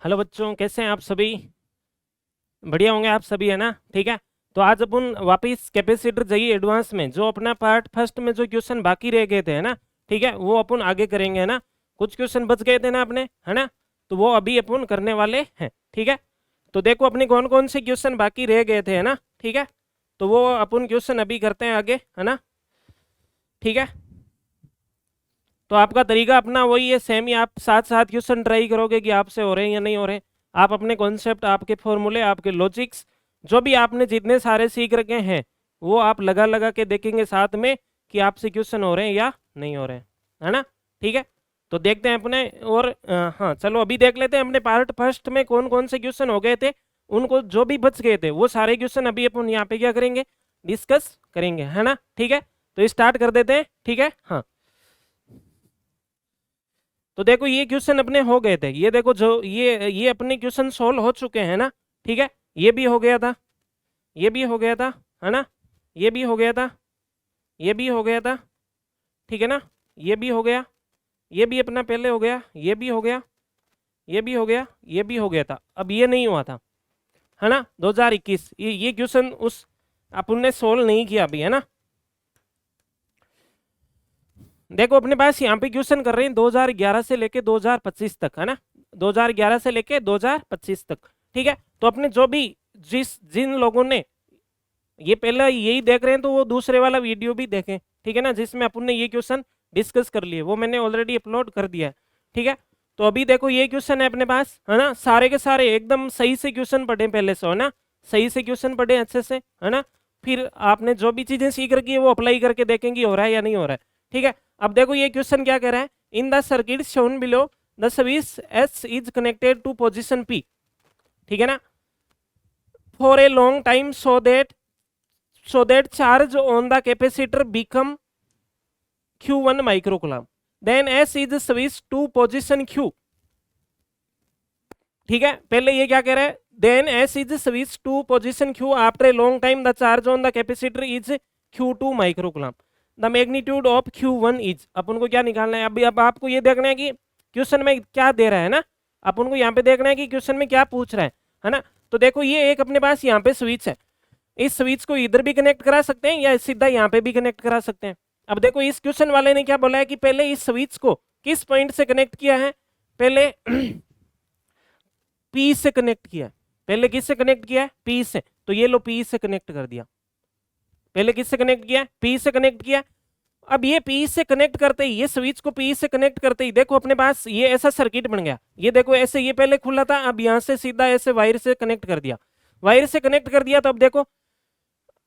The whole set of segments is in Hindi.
हेलो बच्चों, कैसे हैं आप सभी? बढ़िया होंगे आप सभी, है ना? ठीक है। तो आज अपन वापस कैपेसिटर जाइए एडवांस में, जो अपना पार्ट फर्स्ट में जो क्वेश्चन बाकी रह गए थे, है ना? ठीक है, वो अपन आगे करेंगे, है ना? कुछ क्वेश्चन बच गए थे ना अपने, है ना? तो वो अभी अपन करने वाले हैं। ठीक है। तो देखो अपने कौन कौन से क्वेश्चन बाकी रह गए थे, है ना? ठीक है। तो वो अपन क्वेश्चन अभी करते हैं आगे, है ना? ठीक है। तो आपका तरीका अपना वही है, सेम ही। आप साथ साथ क्वेश्चन ट्राई करोगे कि आपसे हो रहे हैं या नहीं हो रहे हैं। आप अपने कॉन्सेप्ट, आपके फॉर्मूले, आपके लॉजिक्स, जो भी आपने जितने सारे सीख रखे हैं, वो आप लगा लगा के देखेंगे साथ में कि आपसे क्वेश्चन हो रहे हैं या नहीं हो रहे हैं, है ना? ठीक है। तो देखते हैं अपने। और हाँ, चलो अभी देख लेते हैं अपने पार्ट फर्स्ट में कौन कौन से क्वेश्चन हो गए थे। उनको जो भी बच गए थे वो सारे क्वेश्चन अभी अपन यहाँ पे क्या करेंगे, डिस्कस करेंगे, है ना? ठीक है। तो स्टार्ट कर देते हैं। ठीक है। हाँ, तो देखो ये क्वेश्चन अपने हो गए थे। ये देखो, जो ये अपने क्वेश्चन सोल्व हो चुके हैं ना। ठीक है। ये भी हो गया था, ये भी हो गया था, है ना? ये भी हो गया था, ये भी हो गया था। ठीक है ना? ये भी हो गया, ये भी अपना पहले हो गया, ये भी हो गया, ये भी हो गया, ये भी हो गया था। अब ये नहीं हुआ था, है ना? 2021 ये क्वेश्चन उस अपन ने सोल्व नहीं किया अभी, है ना? देखो अपने पास यहाँ पे क्वेश्चन कर रहे हैं 2011 से लेके 2025 तक, है ना? 2011 से लेके 2025 तक। ठीक है। तो अपने जो भी जिन लोगों ने ये पहले यही देख रहे हैं, तो वो दूसरे वाला वीडियो भी देखें। ठीक है ना, जिसमें अपन ने ये क्वेश्चन डिस्कस कर लिए, वो मैंने ऑलरेडी अपलोड कर दिया है। ठीक है। तो अभी देखो ये क्वेश्चन है अपने पास, है ना? सारे के सारे एकदम सही से क्वेश्चन पढ़े पहले से, है ना? सही से क्वेश्चन पढ़े अच्छे से, है ना? फिर आपने जो भी चीजें सीख रखी है वो अप्लाई करके देखेंगे हो रहा है या नहीं हो रहा है। ठीक है। अब देखो ये क्वेश्चन क्या कह रहा है, in the circuit shown below the switch S is connected to position P. ठीक है ना? For a long time so that charge on the capacitor become q1 microcoulomb, then s is switched to position q। ठीक है। पहले ये क्या कह रहा है, then s is switched to position q after a long time the charge on the capacitor is q2 microcoulomb, the magnitude of q1 is। अपन को क्या निकालना है अभी? अब आपको ये देखना है कि क्वेश्चन में क्या दे रहा है ना। अपन को यहाँ पे देखना है कि क्वेश्चन में क्या पूछ रहा है ना? तो देखो ये एक अपने पास यहाँ पे स्विच है, इस स्विच को इधर भी कनेक्ट करा सकते हैं या सीधा यहाँ पे भी कनेक्ट करा सकते हैं। अब देखो इस क्वेश्चन वाले ने क्या बोला है कि पहले इस स्विच को किस पॉइंट से कनेक्ट किया है, पहले पी से कनेक्ट किया है। पहले किससे कनेक्ट किया है? पी से। तो ये लो पी से कनेक्ट कर दिया। पहले किससे कनेक्ट किया? पी से कनेक्ट किया। अब ये पी से कनेक्ट करते ही, ये स्विच को पी से कनेक्ट करते ही देखो अपने पास ये ऐसा सर्किट बन गया। ये देखो ऐसे, ये पहले खुला था, अब यहां से सीधा ऐसे वायर से कनेक्ट कर दिया। वायर से कनेक्ट कर दिया तो अब देखो,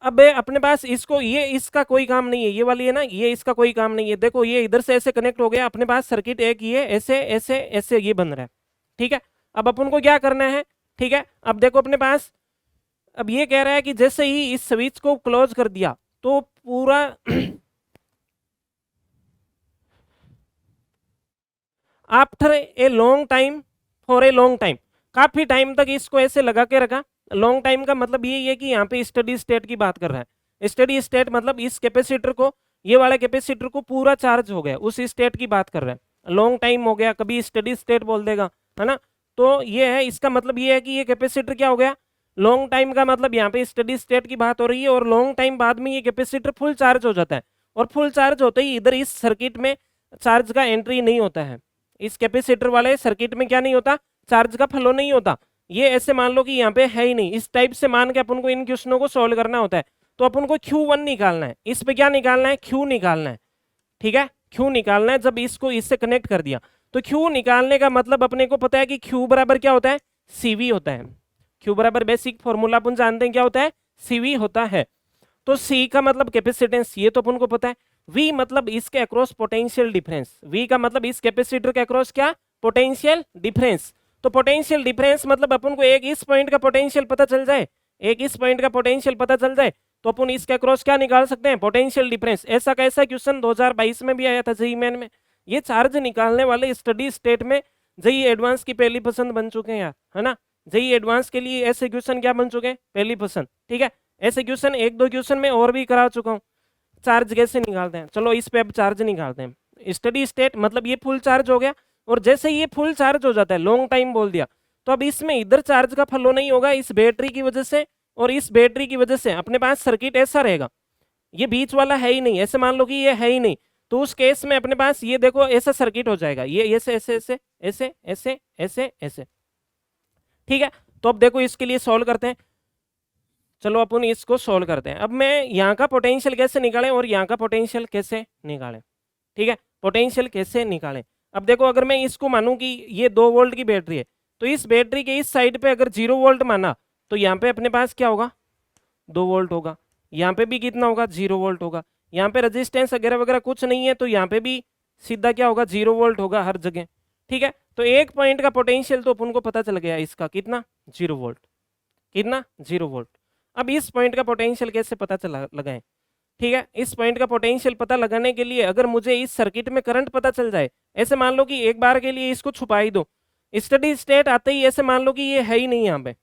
अब अपने पास इसको, ये इसका कोई काम नहीं है, ये वाली है ना, ये इसका कोई काम नहीं है। देखो ये इधर से ऐसे कनेक्ट हो गया, अपने पास सर्किट एक ही है, ऐसे ऐसे ऐसे ये बन रहा है। ठीक है। अब अपन को क्या करना है? ठीक है। अब देखो अपने पास, अब ये कह रहा है कि जैसे ही इस स्विच को क्लोज कर दिया तो पूरा after a long time, for a long time, काफी टाइम तक इसको ऐसे लगा के रखा। लॉन्ग टाइम का मतलब ये है कि यहाँ पे स्टडी स्टेट की बात कर रहा है। स्टडी स्टेट मतलब इस कैपेसिटर को, ये वाला कैपेसिटर को पूरा चार्ज हो गया, उस स्टेट की बात कर रहा है। लॉन्ग टाइम हो गया, कभी स्टडी स्टेट बोल देगा, है ना? तो ये है, इसका मतलब ये है कि ये कैपेसिटर क्या हो गया, लॉन्ग टाइम का मतलब यहाँ पे स्टडी स्टेट की बात हो रही है। और लॉन्ग टाइम बाद में ये कैपेसिटर फुल चार्ज हो जाता है, और फुल चार्ज होते ही इधर इस सर्किट में चार्ज का एंट्री नहीं होता है। इस कैपेसिटर वाले सर्किट में क्या नहीं होता, चार्ज का फ्लो नहीं होता। ये ऐसे मान लो कि यहाँ पे है ही नहीं, इस टाइप से मान के अपन को इन क्वेश्चनों को सॉल्व करना होता है। तो अपन को Q1 निकालना है, इस पे क्या निकालना है, Q निकालना है। ठीक है, Q निकालना है। जब इसको इससे कनेक्ट कर दिया तो Q निकालने का मतलब अपने को पता है कि Q बराबर क्या होता है, CV होता है। Q बराबर बेसिक फॉर्मूला अपन जानते हैं क्या होता है, CV होता है। तो C का मतलब कैपेसिटेंस, ये तो अपन को पता है। V मतलब इसके अक्रॉस पोटेंशियल डिफरेंस, V का मतलब इस कैपेसिटर के अक्रॉस क्या, पोटेंशियल डिफरेंस। तो पोटेंशियल डिफरेंस मतलब अपन को एक इस पॉइंट का पोटेंशियल पता चल जाए, एक इस पॉइंट का पोटेंशियल पता चल जाए, तो अपन इसके अक्रॉस क्या निकाल सकते हैं, पोटेंशियल डिफरेंस। ऐसा कैसा क्वेश्चन 2022 में भी आया था जेईई मेन में। ये चार्ज निकालने वाले स्टडी स्टेट में जेईई एडवांस की पहली पसंद बन चुके हैं यार, है ना? जेईई एडवांस के लिए ऐसे क्वेश्चन क्या बन चुके हैं, पहली पसंद। ठीक है। ऐसे क्वेश्चन एक दो क्वेश्चन में और भी करा चुका हूँ। चार्ज कैसे निकालते हैं, चलो इस पे अब चार्ज निकालते हैं। स्टडी स्टेट मतलब ये फुल चार्ज हो गया, और जैसे ये फुल चार्ज हो जाता है, लॉन्ग टाइम बोल दिया, तो अब इसमें इधर चार्ज का फ्लो नहीं होगा इस बैटरी की वजह से, और इस बैटरी की वजह से अपने पास सर्किट ऐसा रहेगा, ये बीच वाला है ही नहीं, ऐसे मान लो कि ये है ही नहीं, तो उस केस में अपने पास ये देखो ऐसा सर्किट हो जाएगा, ये ऐसे ऐसे ऐसे ऐसे ऐसे ऐसे ऐसे। ठीक है, तो अब देखो इसके लिए सॉल्व करते हैं, चलो अपन इसको सॉल्व करते हैं। अब मैं यहाँ का पोटेंशियल कैसे निकालें और यहाँ का पोटेंशियल कैसे निकालें, ठीक है, पोटेंशियल कैसे निकालें। अब देखो अगर मैं इसको मानूं कि ये 2 वोल्ट की बैटरी है, तो इस बैटरी के इस साइड पे अगर 0 वोल्ट माना तो यहाँ पे अपने पास क्या होगा, 2 वोल्ट होगा, यहाँ पे भी कितना होगा, 0 वोल्ट होगा, यहाँ पे रेजिस्टेंस वगैरह वगैरह कुछ नहीं है, तो यहाँ पे भी सीधा क्या होगा, 0 वोल्ट होगा हर जगह। ठीक है, तो एक पॉइंट का पोटेंशियल तो अपन को पता चल गया इसका कितना, 0 वोल्ट, कितना, 0 वोल्ट। अब इस पॉइंट का पोटेंशियल कैसे पता चला लगाएं, ठीक है, इस पॉइंट का पोटेंशियल पता लगाने के लिए अगर मुझे इस सर्किट में करंट पता चल जाए, ऐसे मान लो कि एक बार के लिए इसको छुपा ही दो, स्टडी स्टेट आते ही ऐसे मान लो कि ये है ही नहीं यहाँ पे,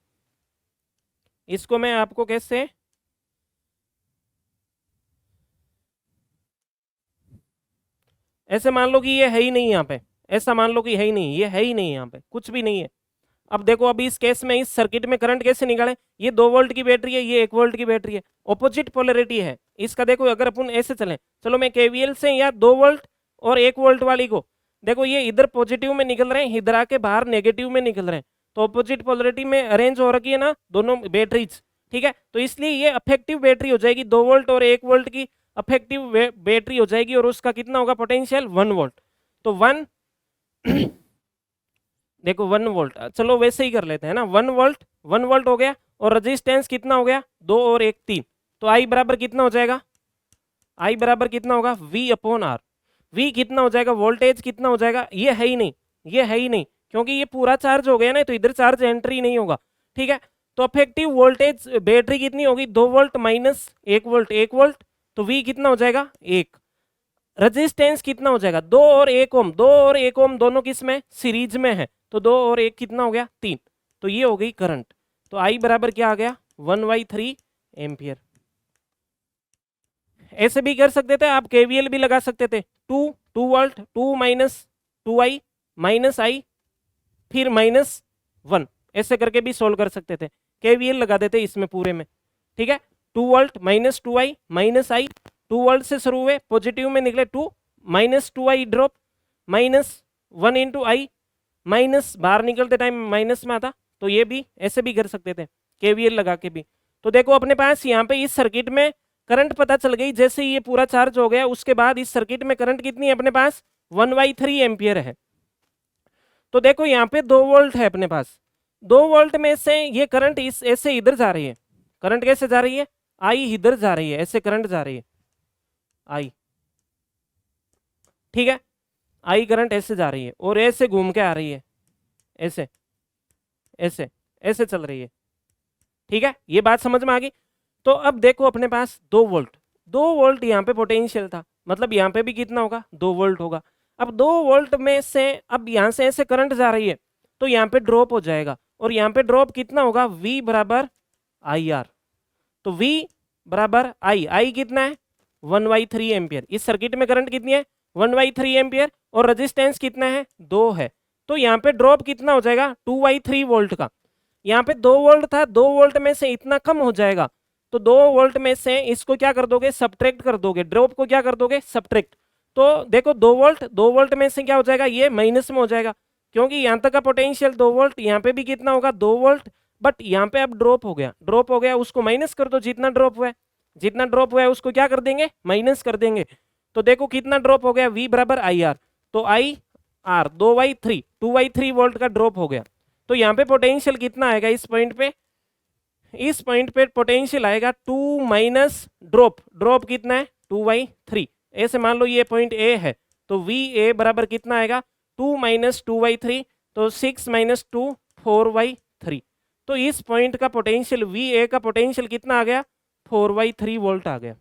इसको मैं आपको कैसे, ऐसे मान लो कि ये है ही नहीं यहाँ पे, ऐसा मान लो कि है ही नहीं, ये है ही नहीं यहाँ पे, कुछ भी नहीं है। अब देखो अभी इस केस में इस सर्किट में करंट कैसे निकालें, ये 2 वोल्ट की बैटरी है, ये 1 वोल्ट की बैटरी है, ऑपोजिट पोलैरिटी है इसका। देखो अगर अपन ऐसे चलें, चलो मैं केवीएल से या 2 वोल्ट और 1 वोल्ट वाली को, देखो ये इधर पॉजिटिव में निकल रहे हैं, इधर आके बाहर नेगेटिव में निकल रहे हैं, तो ऑपोजिट पोलैरिटी में अरेंज हो रखी है ना दोनों बैटरीज। ठीक है, तो इसलिए ये अफेक्टिव बैटरी हो जाएगी, 2 वोल्ट और 1 वोल्ट की अफेक्टिव बैटरी हो जाएगी, और उसका कितना होगा पोटेंशियल, 1 वोल्ट। तो 1 देखो 1 वोल्ट, चलो वैसे ही कर लेते हैं ना, 1 वोल्ट, 1 वोल्ट हो गया, और रेजिस्टेंस कितना हो गया, 2 और 1 3, तो आई बराबर कितना हो जाएगा, आई बराबर कितना होगा, V अपॉन आर। V कितना हो जाएगा, वोल्टेज कितना हो जाएगा, ये है ही नहीं, ये है ही नहीं, क्योंकि ये पूरा चार्ज हो गया ना, तो इधर चार्ज एंट्री नहीं होगा। ठीक है, तो अफेक्टिव वोल्टेज बैटरी कितनी होगी, 2 वोल्ट माइनस 1 वोल्ट, 1 वोल्ट, तो V कितना हो जाएगा, 1। रेजिस्टेंस कितना हो जाएगा, 2 और 1 ओम, 2 और 1 ओम दोनों किस में, सीरीज में है, तो 2 और 1 कितना हो गया, 3, तो ये हो गई करंट। तो आई बराबर क्या आ गया, 1/3 एम्पियर। ऐसे भी कर सकते थे आप, केवीएल भी लगा सकते थे, 2 वोल्ट, 2 माइनस 2i माइनस आई फिर -1, ऐसे करके भी सोल्व कर सकते थे, केवीएल लगा देते इसमें पूरे में। ठीक है, 2 वोल्ट माइनस 2i माइनस आई, 2 वोल्ट से शुरू हुए, पॉजिटिव में निकले 2, माइनस 2i ड्रॉप, -1 इंटू आई, माइनस बाहर निकलते टाइम माइनस में आता, तो ये भी ऐसे भी कर सकते थे केवीएल लगा के भी। तो देखो अपने पास यहाँ पे इस सर्किट में करंट पता चल गई, जैसे ही ये पूरा चार्ज हो गया उसके बाद इस सर्किट में करंट कितनी है अपने पास, 1/3 एम्पियर है। तो देखो यहाँ पे 2 वोल्ट है अपने पास, 2 वोल्ट में से ये करंट इस ऐसे इधर जा रही है, करंट कैसे जा रही है, आई इधर जा रही है, ऐसे करंट जा रही है आई। ठीक है, आई करंट ऐसे जा रही है और ऐसे घूम के आ रही है, ऐसे ऐसे ऐसे चल रही है। ठीक है, ये बात समझ में आ गई। तो अब देखो अपने पास 2 वोल्ट, 2 वोल्ट यहाँ पे पोटेंशियल था, मतलब यहाँ पे भी कितना होगा, 2 वोल्ट होगा। अब 2 वोल्ट में से अब यहाँ से ऐसे करंट जा रही है, तो यहाँ पे ड्रॉप हो जाएगा, और यहाँ पे ड्रॉप कितना होगा, V बराबर IR। तो V बराबर आई कितना है, 1/3 एम्पियर। इस सर्किट में करंट कितनी है, 1/3 एम्पियर, और रेजिस्टेंस कितना है, 2 है, तो यहाँ पे ड्रॉप कितना हो जाएगा, 2/3 वोल्ट का। यहाँ पे 2 वोल्ट था, 2 वोल्ट में से इतना कम हो जाएगा, तो 2 वोल्ट में से इसको क्या कर दोगे, सब्ट्रैक्ट कर दोगे, ड्रॉप को क्या कर दोगे, सब्ट्रैक्ट। तो देखो 2 वोल्ट में से क्या हो जाएगा, ये माइनस में हो जाएगा, क्योंकि यहाँ तक का पोटेंशियल 2 वोल्ट, यहाँ पे भी कितना होगा, 2 वोल्ट, बट यहाँ पे अब ड्रॉप हो गया, ड्रॉप हो गया, उसको माइनस कर दो, जितना ड्रॉप हुआ है, जितना ड्रॉप हुआ है उसको क्या कर देंगे, माइनस कर देंगे। तो देखो कितना ड्रॉप हो गया, V बराबर IR, तो IR 2/3 वोल्ट का ड्रॉप हो गया। तो यहाँ पे पोटेंशियल कितना आएगा इस पॉइंट पे, इस पॉइंट पे पोटेंशियल आएगा 2 माइनस ड्रॉप, ड्रॉप कितना है, 2/3, ऐसे मान लो ये पॉइंट A है, तो VA बराबर कितना आएगा, 2 माइनस 2/3, तो 6 माइनस 2 4/3। तो इस पॉइंट का पोटेंशियल VA का पोटेंशियल कितना आ गया, 4/3 वोल्ट आ गया।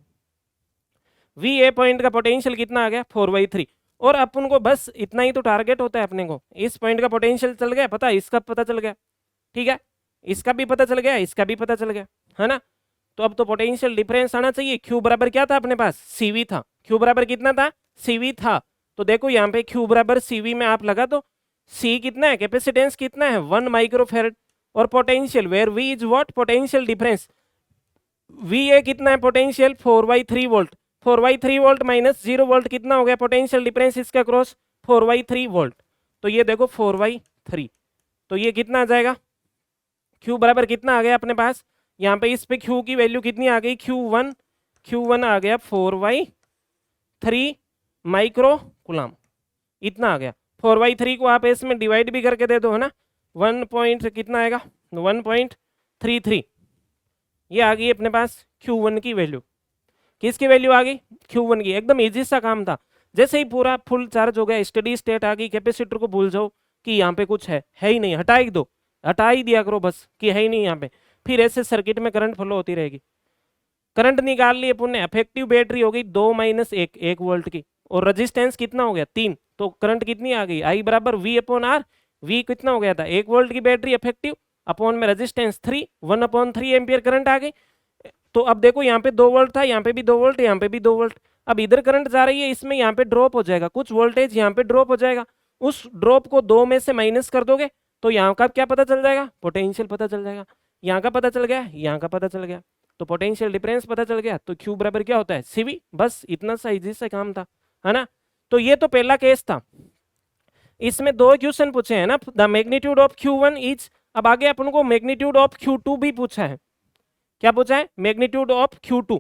VA पॉइंट का पोटेंशियल कितना आ गया, 4/3। और अपन को बस इतना ही तो टारगेट होता है अपने को, इस पॉइंट का पोटेंशियल चल गया पता, इसका पता चल गया, ठीक है, इसका भी पता चल गया, इसका भी पता चल गया, है ना। तो अब तो पोटेंशियल डिफरेंस आना चाहिए। Q बराबर क्या था अपने पास, CV था, Q बराबर कितना था, CV था। तो देखो यहाँ पे Q बराबर CV में आप लगा दो, सी कितना है, कैपेसिटेंस कितना है 1 माइक्रोफेरेड, और potential where we is what, potential difference, V A कितना है potential 4/3 volt, 4/3 volt minus 0 volt कितना हो गया पोटेंशियल डिफरेंस इसका क्रॉस 4/3 वोल्ट। तो ये देखो 4/3, तो ये कितना आ जाएगा, Q बराबर कितना आ गया अपने पास, यहाँ पे इस पे Q की वैल्यू कितनी आ गई, Q1 आ गया 4/3 माइक्रो कुलाम, इतना आ गया। 4/3 को आप इसमें डिवाइड भी करके दे दो, है ना, 1 पॉइंट कितना आएगा 1.33, ये आ गई अपने पास Q1 की वैल्यू। किसकी वैल्यू आ गई, Q1 की। एकदम इजी सा काम था, जैसे ही पूरा फुल चार्ज हो गया, स्टेडी स्टेट आ गई, कैपेसिटर को भूल जाओ कि यहाँ पे कुछ है ही नहीं, हटा ही दो, हटा ही दिया करो बस कि है ही नहीं यहाँ पे, फिर ऐसे सर्किट में करंट फ्लो होती रहेगी। करंट निकाल लिए अपन ने, इफेक्टिव बैटरी हो गई 2 - 1 वोल्ट की, और रेजिस्टेंस कितना हो गया 3, तो करंट कितनी आ गई, आई बराबर V/R, वी कितना हो गया था 1 वोल्ट की बैटरी इफेक्टिव, अपॉन में रेजिस्टेंस 3, 1/3 एम्पियर करंट आ गई। तो अब देखो यहाँ पे 2 वोल्ट था, यहाँ पे भी 2 वोल्ट, यहाँ पे भी 2 वोल्ट, अब इधर करंट जा रही है, इसमें यहाँ पे ड्रॉप हो जाएगा, कुछ वोल्टेज यहाँ पे ड्रॉप हो जाएगा, उस ड्रॉप को 2 में से माइनस कर दोगे तो यहाँ का क्या पता चल जाएगा, पोटेंशियल पता चल जाएगा, यहाँ का पता चल गया, यहाँ का पता चल गया, तो पोटेंशियल डिफरेंस पता चल गया, तो Q बराबर क्या होता है CV, बस इतना सा इजी सा काम था, है ना। तो ये तो पहला केस था, इसमें 2 क्वेश्चन पूछे हैं ना, the magnitude of Q1 is, अब आगे अपन को मैग्नीट्यूड ऑफ Q2 भी पूछा है, क्या पूछा है, मैग्नीट्यूड ऑफ Q2,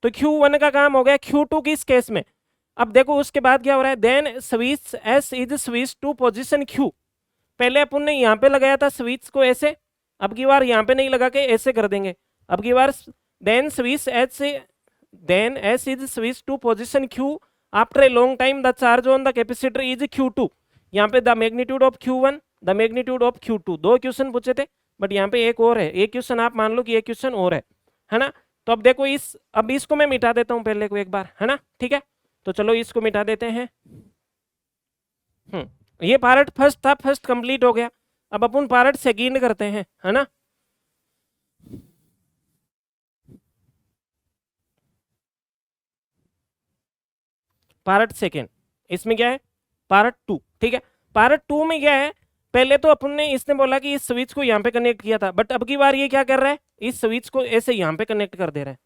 तो Q1 का काम हो गया, Q2 किस केस में, अब देखो उसके बाद क्या हो रहा है, then switch S is switch to position Q, पहले अपन ने यहाँ पे लगाया था स्विच को ऐसे, अब की बार यहाँ पे नहीं लगा के ऐसे कर देंगे, अब की बार then switch S is switch to position Q after a long time the charge on the capacitor is Q2, यहाँ पे the magnitude of Q1 the magnitude of Q2, 2 question पूछे थे, बट यहाँ पे एक और है, एक क्वेश्चन आप मान लो कि एक क्वेश्चन और है ना। तो अब देखो अब इसको मैं मिटा देता हूँ पहले को एक बार, है ना, ठीक है, तो चलो इसको मिटा देते हैं। ये पार्ट फर्स्ट था, फर्स्ट कंप्लीट हो गया, अब अपन पार्ट सेकंड करते हैं, है ना। पार्ट सेकंड, इसमें क्या है, पार्ट 2, ठीक है। पार्ट 2 में क्या है, पहले तो अपन ने, इसने बोला कि इस स्विच को यहाँ पे कनेक्ट किया था, बट अब की बार ये क्या कर रहा है, इस स्विच को ऐसे यहाँ पे कनेक्ट कर दे रहा है,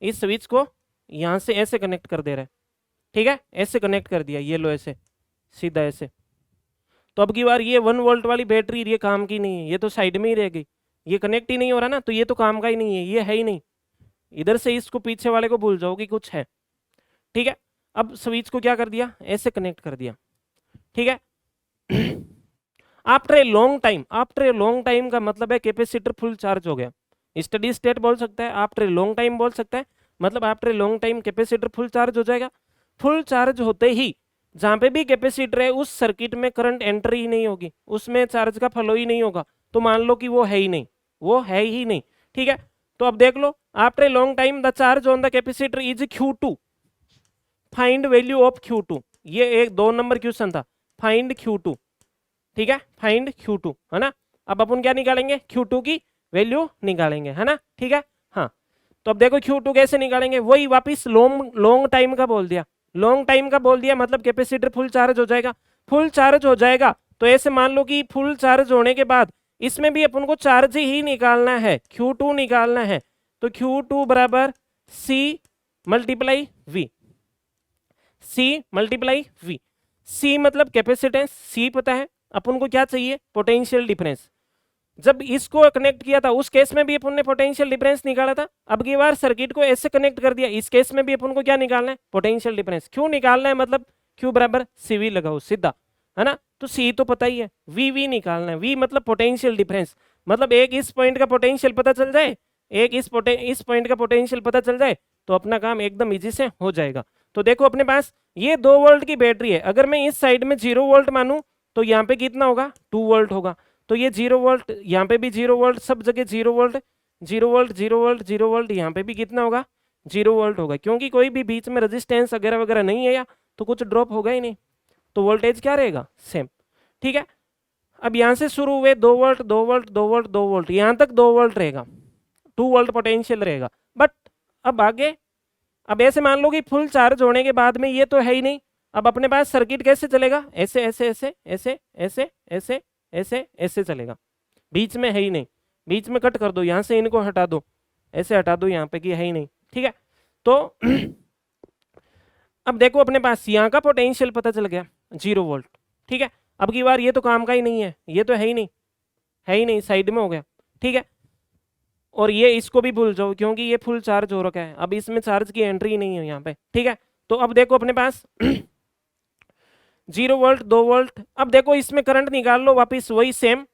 इस स्विच को यहाँ से ऐसे कनेक्ट कर दे रहा है, ठीक है, ऐसे कनेक्ट कर दिया, ये लो ऐसे सीधा ऐसे, तो अब की बार ये 1 वोल्ट वाली बैटरी ये काम की नहीं है, ये तो साइड में ही रह गई, ये कनेक्ट ही नहीं हो रहा ना, तो ये तो काम का ही नहीं है, ये है ही नहीं, इधर से इसको पीछे वाले को भूल जाओ कि कुछ है, ठीक है। अब स्विच को क्या कर दिया, ऐसे कनेक्ट कर दिया, ठीक है। आफ्टर ए लॉन्ग टाइम का मतलब है कैपेसिटर फुल चार्ज हो गया, स्टेडी स्टेट बोल सकता है, आफ्टर ए लॉन्ग टाइम बोल सकता है, मतलब after a long time capacitor full charge हो जाएगा। फुल चार्ज होते ही जहां पे भी कैपेसिटर है उस सर्किट में करंट एंटर ही नहीं होगी, उसमें चार्ज का फ्लो ही नहीं होगा, तो मान लो कि वो है ही नहीं, वो है ही नहीं, ठीक है। तो अब देख लो, after a long time the charge on the capacitor is Q2, find value of Q2, ये एक 2 नंबर क्वेश्चन था, फाइंड Q2, ठीक है, फाइंड Q2, है ना। अब अपन क्या निकालेंगे, Q2 की वैल्यू निकालेंगे, है ना, ठीक है। हाँ, तो अब देखो Q2 कैसे निकालेंगे, वही वापिस लॉन्ग टाइम का बोल दिया, लॉन्ग टाइम का बोल दिया, मतलब कैपेसिटर फुल चार्ज हो जाएगा, फुल चार्ज हो जाएगा, तो ऐसे मान लो कि फुल चार्ज होने के बाद इसमें भी अपन को चार्ज ही निकालना है, Q2 निकालना है, तो Q2 बराबर C × V, C × V, C मतलब कैपेसिटेंस, C पता है, अपन को क्या चाहिए, पोटेंशियल डिफरेंस, जब इसको कनेक्ट किया था उस केस में भी अपन ने पोटेंशियल डिफरेंस निकाला था, अब की बार सर्किट को ऐसे कनेक्ट कर दिया, इस केस में भी अपन को क्या निकालना है, पोटेंशियल डिफरेंस, क्यों निकालना है, मतलब Q बराबर CV लगाओ सीधा, है ना, तो C तो पता ही है, V निकालना है, V मतलब पोटेंशियल डिफरेंस, मतलब एक इस पॉइंट का पोटेंशियल पता चल जाए, एक इस पॉइंट का पोटेंशियल पता चल जाए, तो अपना काम एकदम इजी से हो जाएगा। तो देखो अपने पास ये 2 वोल्ट की बैटरी है, अगर मैं इस साइड में 0 वोल्ट मानूं तो यहाँ पे कितना होगा, 2 वोल्ट होगा, तो ये 0 वोल्ट, यहाँ पे भी 0 वोल्ट, सब जगह 0 वोल्ट, 0 वोल्ट 0 वोल्ट 0 वोल्ट, यहाँ पे भी कितना होगा, 0 वोल्ट होगा, क्योंकि कोई भी बीच में रेजिस्टेंस वगैरह वगैरह नहीं है, या तो कुछ ड्रॉप होगा ही नहीं, तो वोल्टेज क्या रहेगा, सेम, ठीक है। अब यहाँ से शुरू हुए 2 वोल्ट 2 वोल्ट 2 वोल्ट 2 वोल्ट, यहाँ तक 2 वोल्ट रहेगा, 2 वोल्ट पोटेंशियल रहेगा, बट अब आगे, अब ऐसे मान लो कि फुल चार्ज होने के बाद में ये तो है ही नहीं, अब अपने पास सर्किट कैसे चलेगा, ऐसे ऐसे ऐसे ऐसे ऐसे ऐसे ऐसे ऐसे चलेगा, बीच में है ही नहीं, बीच में कट कर दो, यहाँ से इनको हटा दो, ऐसे हटा दो यहाँ पे कि है ही नहीं, ठीक है। तो अब देखो अपने पास यहाँ का पोटेंशियल पता चल गया 0 वोल्ट, ठीक है। अब की बार ये तो काम का ही नहीं है, ये तो है ही नहीं, है ही नहीं, साइड में हो गया, ठीक है। और ये इसको भी भूल जाओ क्योंकि ये फुल चार्ज हो रखा है, अब इसमें चार्ज की एंट्री नहीं है यहाँ पे, ठीक है। तो अब देखो अपने पास 0 वोल्ट 2 वोल्ट, अब देखो इसमें करंट निकाल लो वापिस, वही सेम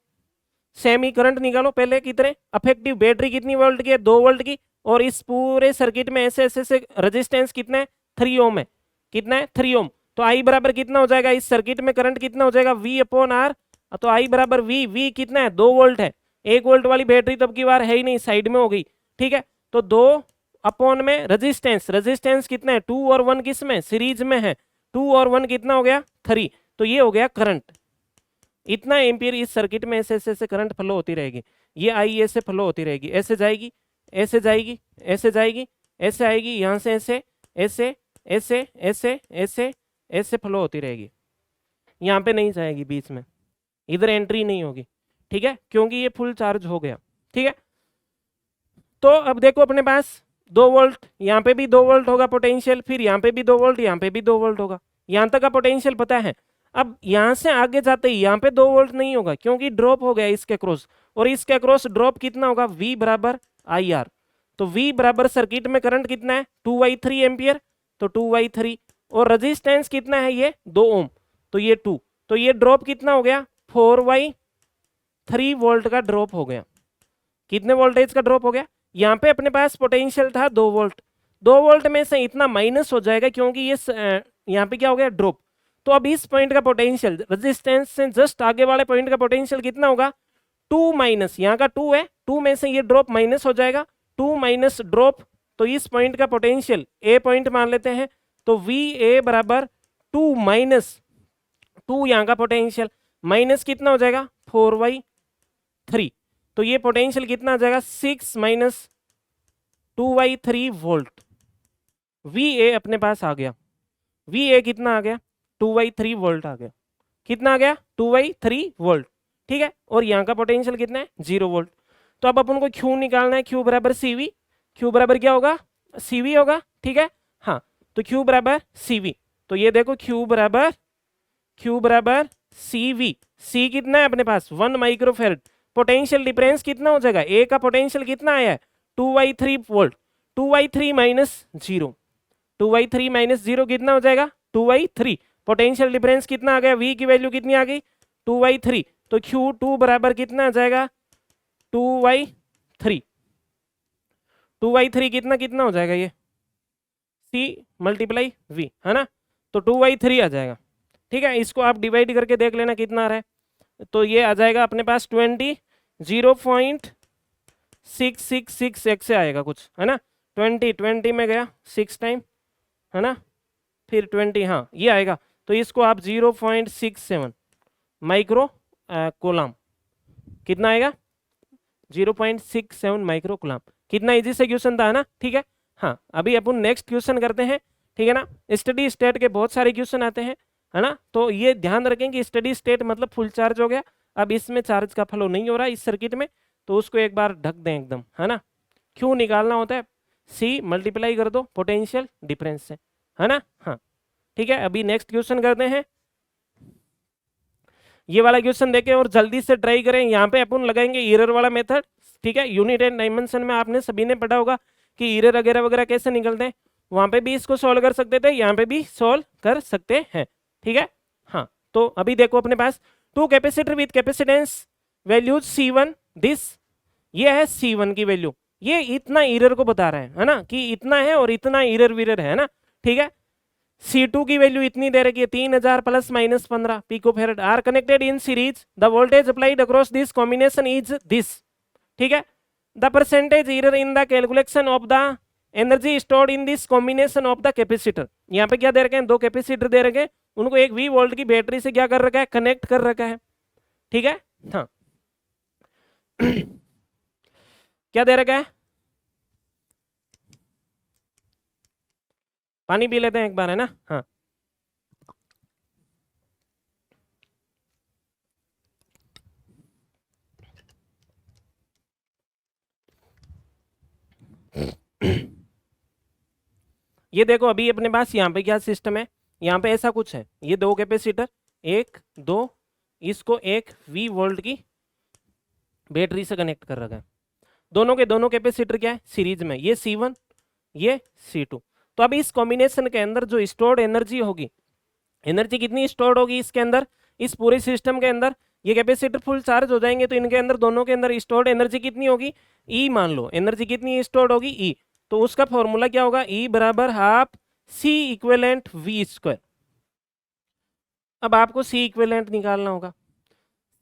ही करंट निकालो पहले की तरह। अफेक्टिव बैटरी कितनी वोल्ट की है, 2 वोल्ट की, और इस पूरे सर्किट में ऐसे ऐसे से रेजिस्टेंस कितना है, 3 ओम है, कितना है 3 ओम। तो आई बराबर कितना हो जाएगा, इस सर्किट में करंट कितना हो जाएगा, V अपॉन आर। तो आई बराबर V कितना है, 2 वोल्ट है, 1 वोल्ट वाली बैटरी तब की बार है ही नहीं, साइड में हो गई, ठीक है। तो 2 अपॉन में रेजिस्टेंस कितना है, 2 और 1 किस में, सीरीज में है, 2 और 1 कितना हो गया, 3। तो ये हो गया करंट, इतना एम्पियर इस सर्किट में ऐसे ऐसे करंट फ्लो होती रहेगी, ये आई ऐसे फ्लो होती रहेगी, ऐसे जाएगी, ऐसे जाएगी, ऐसे जाएगी, ऐसे आएगी, यहाँ से ऐसे ऐसे ऐसे ऐसे ऐसे ऐसे फ्लो होती रहेगी, यहाँ पे नहीं जाएगी बीच में, इधर एंट्री नहीं होगी, ठीक है, क्योंकि ये फुल चार्ज हो गया, ठीक है। तो अब देखो अपने पास 2 वोल्ट, यहाँ पे भी 2 वोल्ट होगा पोटेंशियल, फिर यहाँ पे भी 2 वोल्ट, यहाँ पे भी 2 वोल्ट होगा, यहाँ तक का पोटेंशियल पता है। अब यहाँ से आगे जाते ही यहाँ पे 2 वोल्ट नहीं होगा क्योंकि ड्रॉप हो गया इसके क्रॉस, और इसके क्रॉस ड्रॉप कितना होगा, V बराबर IR। तो V बराबर सर्किट में करंट कितना है, 2/3 एम्पियर, तो 2/3, और रेजिस्टेंस कितना है ये 2 ओम, तो ये 2, तो ये ड्रॉप कितना हो गया, 4/3 वोल्ट का ड्रॉप हो गया। कितने वोल्टेज का ड्रॉप हो गया, यहाँ पे अपने पास पोटेंशियल था 2 वोल्ट, 2 वोल्ट में से इतना माइनस हो जाएगा क्योंकि ये यहाँ पे क्या हो गया, ड्रॉप। तो अब इस पॉइंट का पोटेंशियल रेजिस्टेंस से जस्ट आगे वाले पॉइंट का पोटेंशियल कितना होगा, 2 माइनस, यहाँ का 2 है, 2 में से ये ड्रॉप माइनस हो जाएगा, 2 माइनस ड्रॉप, तो इस पॉइंट का पोटेंशियल ए पॉइंट मान लेते हैं, तो VA बराबर 2 माइनस 2, यहाँ का पोटेंशियल माइनस कितना हो जाएगा, 4/3, तो ये पोटेंशियल कितना आ जाएगा, 6 माइनस 2/3 वोल्ट। VA अपने पास आ गया, VA कितना आ गया, 2/3 वोल्ट आ गया, कितना आ गया, 2/3 वोल्ट, ठीक है। और यहाँ का पोटेंशियल कितना है, 0 वोल्ट। तो अब अपन को Q निकालना है, Q बराबर CV, Q बराबर क्या होगा, CV होगा, ठीक है, हाँ। तो Q बराबर CV, तो ये देखो Q बराबर CV, C कितना है अपने पास, 1 माइक्रोफेरेड। पोटेंशियल डिफरेंस कितना हो जाएगा, A का पोटेंशियल कितना आया है, 2/3 वोल्ट, 2/3 माइनस 0, 2/3 माइनस 0 कितना हो जाएगा, 2/3। पोटेंशियल डिफरेंस कितना आ गया, V की वैल्यू कितनी आ गई, 2/3, तो Q2 बराबर कितना आ जाएगा, 2/3, 2/3 कितना कितना हो जाएगा, ये C मल्टीप्लाई V है ना, तो 2/3 आ जाएगा, ठीक है। इसको आप डिवाइड करके देख लेना कितना आ रहा है, तो ये आ जाएगा अपने पास 0.666 से आएगा कुछ, है ना, 20 में गया 6 टाइम, है ना, फिर 20, हाँ ये आएगा। तो इसको आप 0.67 माइक्रो कोलाम, कितना आएगा, 0.67 माइक्रो कोलाम। कितना इजी से क्वेश्चन था, है ना, ठीक है। हाँ अभी अपन नेक्स्ट क्वेश्चन करते हैं, ठीक है ना। स्टडी स्टेट के बहुत सारे क्वेश्चन आते हैं, है ना, तो ये ध्यान रखें कि स्टडी स्टेट मतलब फुल चार्ज हो गया, अब इसमें चार्ज का फ्लो नहीं हो रहा इस सर्किट में, तो उसको एक बार ढक दें एकदम, है ना। क्यों निकालना होता है, C मल्टीप्लाई कर दो पोटेंशियल डिफरेंस से, है ना, हाँ ठीक है। अभी नेक्स्ट क्वेश्चन करते हैं, ये वाला क्वेश्चन देखें और जल्दी से ट्राई करें। यहाँ पे अपन लगाएंगे एरर वाला मेथड, ठीक है। यूनिट एंड डायमेंशन में आपने सभी ने पढ़ा होगा कि एरर वगैरह वगैरह कैसे निकलते हैं, वहां पे भी इसको सॉल्व कर सकते थे, यहाँ पे भी सॉल्व कर सकते हैं, ठीक है। हाँ तो अभी देखो अपने पास 2 capacitor with capacitance values C1, this ये है C1 की वैल्यू, ये इतना एरर को बता रहा है ना, कि इतना है और इतना एरर वीरर है ना, ठीक है। C2 की वैल्यू इतनी दे रखी है 3000 plus minus 15 picofarad, are connected in series, the voltage applied across this combination is this, ठीक है। The percentage error in the calculation of the energy stored in this combination of the capacitor. यहाँ पे क्या दे रखे हैं, 2 कैपेसिटर दे रखे हैं, उनको एक V वोल्ट की बैटरी से क्या कर रखा है, कनेक्ट कर रखा है, ठीक है। हाँ क्या दे रखा है, पानी पी लेते हैं एक बार, है ना, हाँ ये देखो अभी अपने पास यहाँ पे क्या सिस्टम है, यहाँ पे ऐसा कुछ है, ये दो कैपेसिटर, एक दो, इसको एक V वोल्ट की बैटरी से कनेक्ट कर रखा है। दोनों के दोनों कैपेसिटर क्या है, सीरीज में, ये C1 ये C2। तो अब इस कॉम्बिनेशन के अंदर जो स्टोर्ड एनर्जी होगी, एनर्जी कितनी स्टोर्ड होगी इसके अंदर, इस पूरे सिस्टम के अंदर, ये कैपेसिटर फुल चार्ज हो जाएंगे तो इनके अंदर दोनों के अंदर स्टोर्ड एनर्जी कितनी होगी, E मान लो, एनर्जी कितनी स्टोर्ड होगी E, तो उसका फॉर्मूला क्या होगा, E बराबर half C equivalent V square. अब आपको C इक्विवेलेंट निकालना होगा।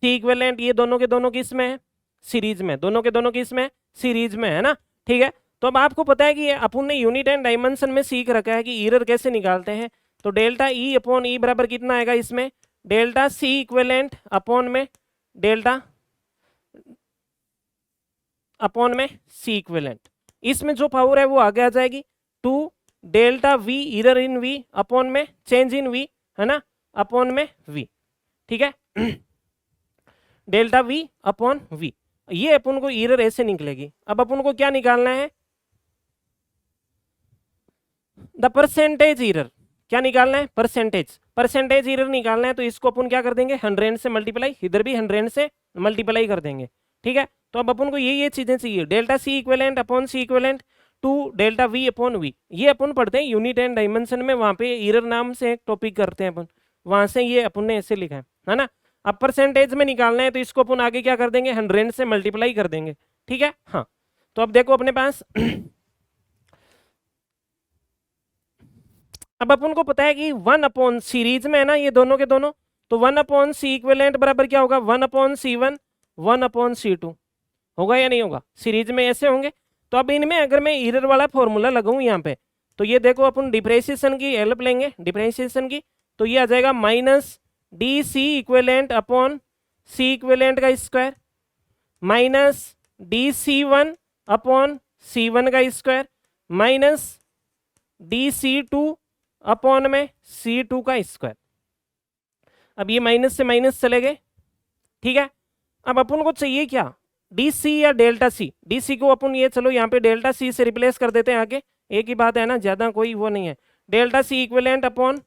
C इक्विवेलेंट ये दोनों के दोनों किस में है, सीरीज में, दोनों के दोनों किस में, सीरीज में है ना, ठीक है। तो अब आपको पता है कि अपन ने यूनिट एंड डायमेंशन में सीख रखा है कि एरर कैसे निकालते हैं। तो डेल्टा E अपॉन E बराबर कितना आएगा इसमें, डेल्टा C इक्विवेलेंट अपॉन में डेल्टा अपॉन में C इक्विवेलेंट, इसमें जो पावर है वो आगे आ जाएगी 2 delta V error in V upon में चेंज इन V, है ना, अपॉन में V, ठीक है। डेल्टा V अपॉन V, ये अपन को एरर ऐसे निकलेगी। अब अपन को क्या निकालना है, द परसेंटेज एरर, क्या निकालना है, परसेंटेज एरर निकालना है। तो इसको अपन क्या कर देंगे, 100 से मल्टीप्लाई, इधर भी 100 से मल्टीप्लाई कर देंगे, ठीक है। तो अब अपन को ये चीजें चाहिए, delta C equivalent upon C equivalent 2 delta V upon V, ये अपन पढ़ते हैं यूनिट एंड डायमेंशन में, वहां पे एरर नाम से एक टॉपिक करते हैं अपन, वहां से ये अपन ने ऐसे लिखा है ना। अब परसेंटेज में निकालना है तो इसको अपन आगे क्या कर देंगे, 100 से मल्टीप्लाई कर देंगे, ठीक है। हाँ, तो अब देखो अपने पास अब अपन को पता है कि 1 अपॉन सीरीज में है ना ये दोनों के दोनों, तो 1 अपॉन C इक्विवेलेंट बराबर क्या होगा, 1 अपॉन C1 1 अपॉन C2, होगा या नहीं होगा, सीरीज में ऐसे होंगे। तो अब इनमें अगर मैं एरर वाला फॉर्मूला लगाऊं यहाँ पे, तो ये देखो अपन डिप्रेशिएशन की हेल्प लेंगे, डिप्रेशिएशन की, तो ये आ जाएगा minus DC equivalent upon C equivalent का square minus DC1 upon C1 का स्क्वायर माइनस DC2 अपॉन में C2 का स्क्वायर। अब ये माइनस से माइनस चले गए, ठीक है। अब अपन को चाहिए क्या, DC या डेल्टा C, DC को अपन ये चलो यहाँ पे डेल्टा C से रिप्लेस कर देते हैं आगे, एक ही बात है ना, ज्यादा कोई वो नहीं है। Delta C equivalent upon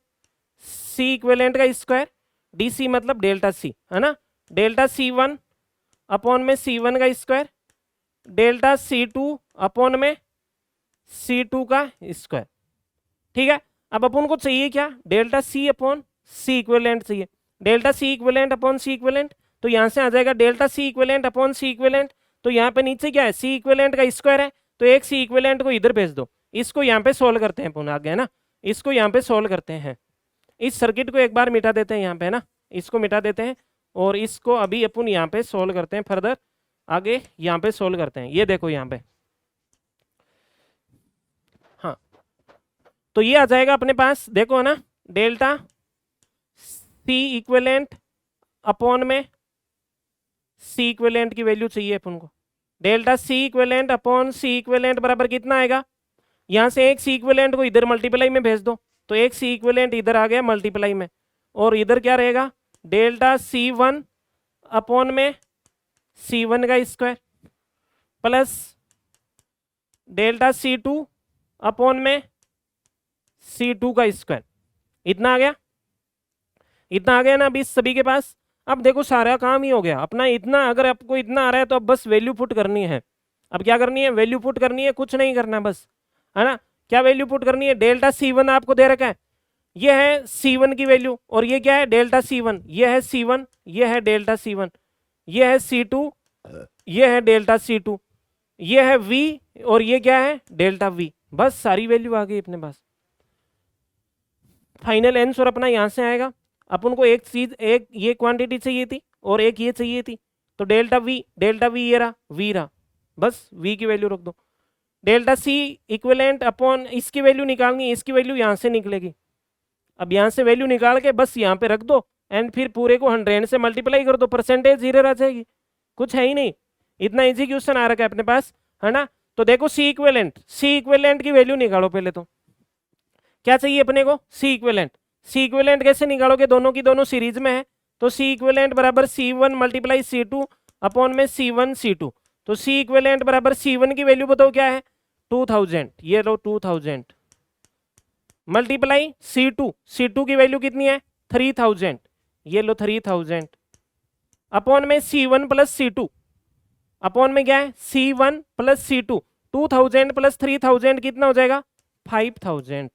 C equivalent का स्क्वायर, DC मतलब डेल्टा C, है ना, डेल्टा C1 अपॉन में C1 का स्क्वायर, डेल्टा C2 अपॉन में C2 का स्क्वायर, ठीक है। अब अपन को चाहिए क्या, delta C upon C equivalent चाहिए, delta C equivalent upon C equivalent, तो यहाँ से आ जाएगा delta C equivalent upon C equivalent, तो यहाँ पे नीचे क्या है, C इक्विवेलेंट का स्क्वायर है, तो एक C इक्विवेलेंट को इधर भेज दो, इसको यहाँ पे सोल्व करते हैं अपन आगे, है ना, इसको यहाँ पे सोल्व करते हैं, इस सर्किट को एक बार मिटा देते हैं यहाँ पे, है ना, इसको मिटा देते हैं और इसको अभी अपन यहाँ पे सोल्व करते हैं, फर्दर आगे यहाँ पे सोल्व करते हैं। ये देखो यहाँ पे, हाँ, तो ये आ जाएगा अपने पास, देखो है ना, डेल्टा C इक्विवेलेंट अपॉन में C इक्विवेलेंट की वैल्यू चाहिए अपन को, delta C equivalent upon C equivalent बराबर कितना आएगा, यहाँ से एक C इक्विवेलेंट को इधर मल्टीप्लाई में भेज दो, तो एक C इक्विवेलेंट इधर आ गया मल्टीप्लाई में, और इधर क्या रहेगा, डेल्टा C1 अपॉन में C1 का square plus delta C2 upon में C2 का स्क्वायर, इतना आ गया, इतना आ गया ना अभी सभी के पास। अब देखो सारा काम ही हो गया अपना, इतना अगर आपको इतना आ रहा है तो अब बस वैल्यू पुट करनी है। अब क्या करनी है, वैल्यू पुट करनी है, कुछ नहीं करना बस, है ना। क्या वैल्यू पुट करनी है, डेल्टा C1 आपको दे रखा है, ये है C1 की वैल्यू, और ये क्या है, डेल्टा C1, ये है C1, ये है डेल्टा C1, ये है C2, ये है डेल्टा C2, ये है V, और ये क्या है, डेल्टा V, बस सारी वैल्यू आ गई अपने पास। फाइनल आंसर अपना यहाँ से आएगा। अपन को एक चीज, एक ये क्वांटिटी चाहिए थी और एक ये चाहिए थी, तो डेल्टा V ये रहा, V रहा, बस V की वैल्यू रख दो। डेल्टा C इक्विवेलेंट अपॉन इसकी वैल्यू निकालनी है, इसकी वैल्यू यहाँ से निकलेगी। अब यहाँ से वैल्यू निकाल के बस यहाँ पे रख दो एंड फिर पूरे को 100 से मल्टीप्लाई कर दो, परसेंटेज एरर आ जाएगी, कुछ है ही नहीं। इतना इजी क्वेश्चन आ रखा है अपने पास, है ना। तो देखो C इक्विवेलेंट की वैल्यू निकालो पहले, तो क्या चाहिए अपने को, C इक्विवेलेंट कैसे निकालोगे, दोनों की दोनों सीरीज में है, तो C इक्विवेलेंट बराबर C1 मल्टीप्लाई C2 अपॉन में C1 C2, तो C इक्विवेलेंट बराबर C1 की वैल्यू बताओ क्या है, 2000, ये लो 2000 मल्टीप्लाई C2 की वैल्यू कितनी है 3000, ये लो 3000 अपॉन में C1 प्लस C2, अपॉन में क्या है C1 प्लस C2, 2000 प्लस 3000 कितना हो जाएगा 5000,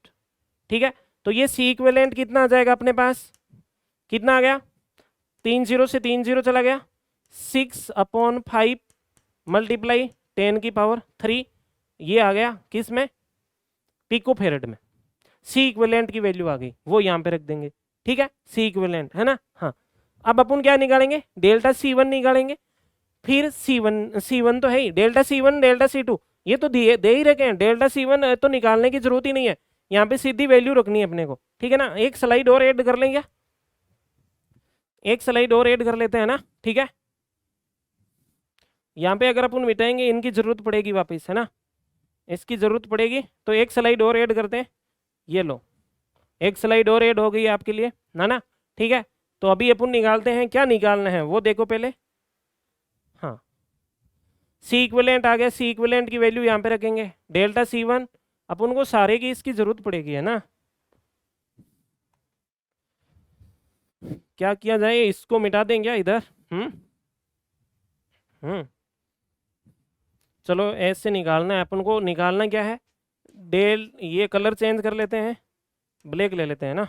ठीक है। तो ये C इक्विवेलेंट कितना आ जाएगा अपने पास, कितना आ गया 3 0 से 3 0 चला गया 6/5 मल्टीप्लाई 10 की पावर 3, ये आ गया किस में पिको फेरेड में। C इक्विवेलेंट की वैल्यू आ गई, वो यहाँ पे रख देंगे, ठीक है। C इक्विवेलेंट है ना, हाँ। अब अपन क्या निकालेंगे डेल्टा C1 निकालेंगे, फिर C1 तो है ही, डेल्टा C1 डेल्टा C2 ये तो दे ही रखे हैं, डेल्टा C1 तो निकालने की जरूरत ही नहीं है, यहाँ पे सीधी वैल्यू रखनी है अपने को, ठीक है ना। एक स्लाइड और ऐड कर लेंगे, एक स्लाइड और ऐड कर लेते हैं ना, ठीक है। यहाँ पे अगर अपन मिटाएंगे इनकी जरूरत पड़ेगी वापस, है ना, इसकी जरूरत पड़ेगी, तो एक स्लाइड और ऐड करते हैं, ये लो एक स्लाइड और ऐड हो गई आपके लिए ना, ठीक है। तो अभी अपन निकालते हैं, क्या निकालना है वो देखो पहले, हाँ C इक्विवेलेंट आ गया, C इक्विवेलेंट की वैल्यू यहाँ पे रखेंगे, डेल्टा C1 अपन को सारे की इसकी जरूरत पड़ेगी, है ना। क्या किया जाए, इसको मिटा देंगे क्या इधर, चलो ऐसे निकालना है अपन को, निकालना क्या है ये कलर चेंज कर लेते हैं, ब्लैक ले लेते हैं ना,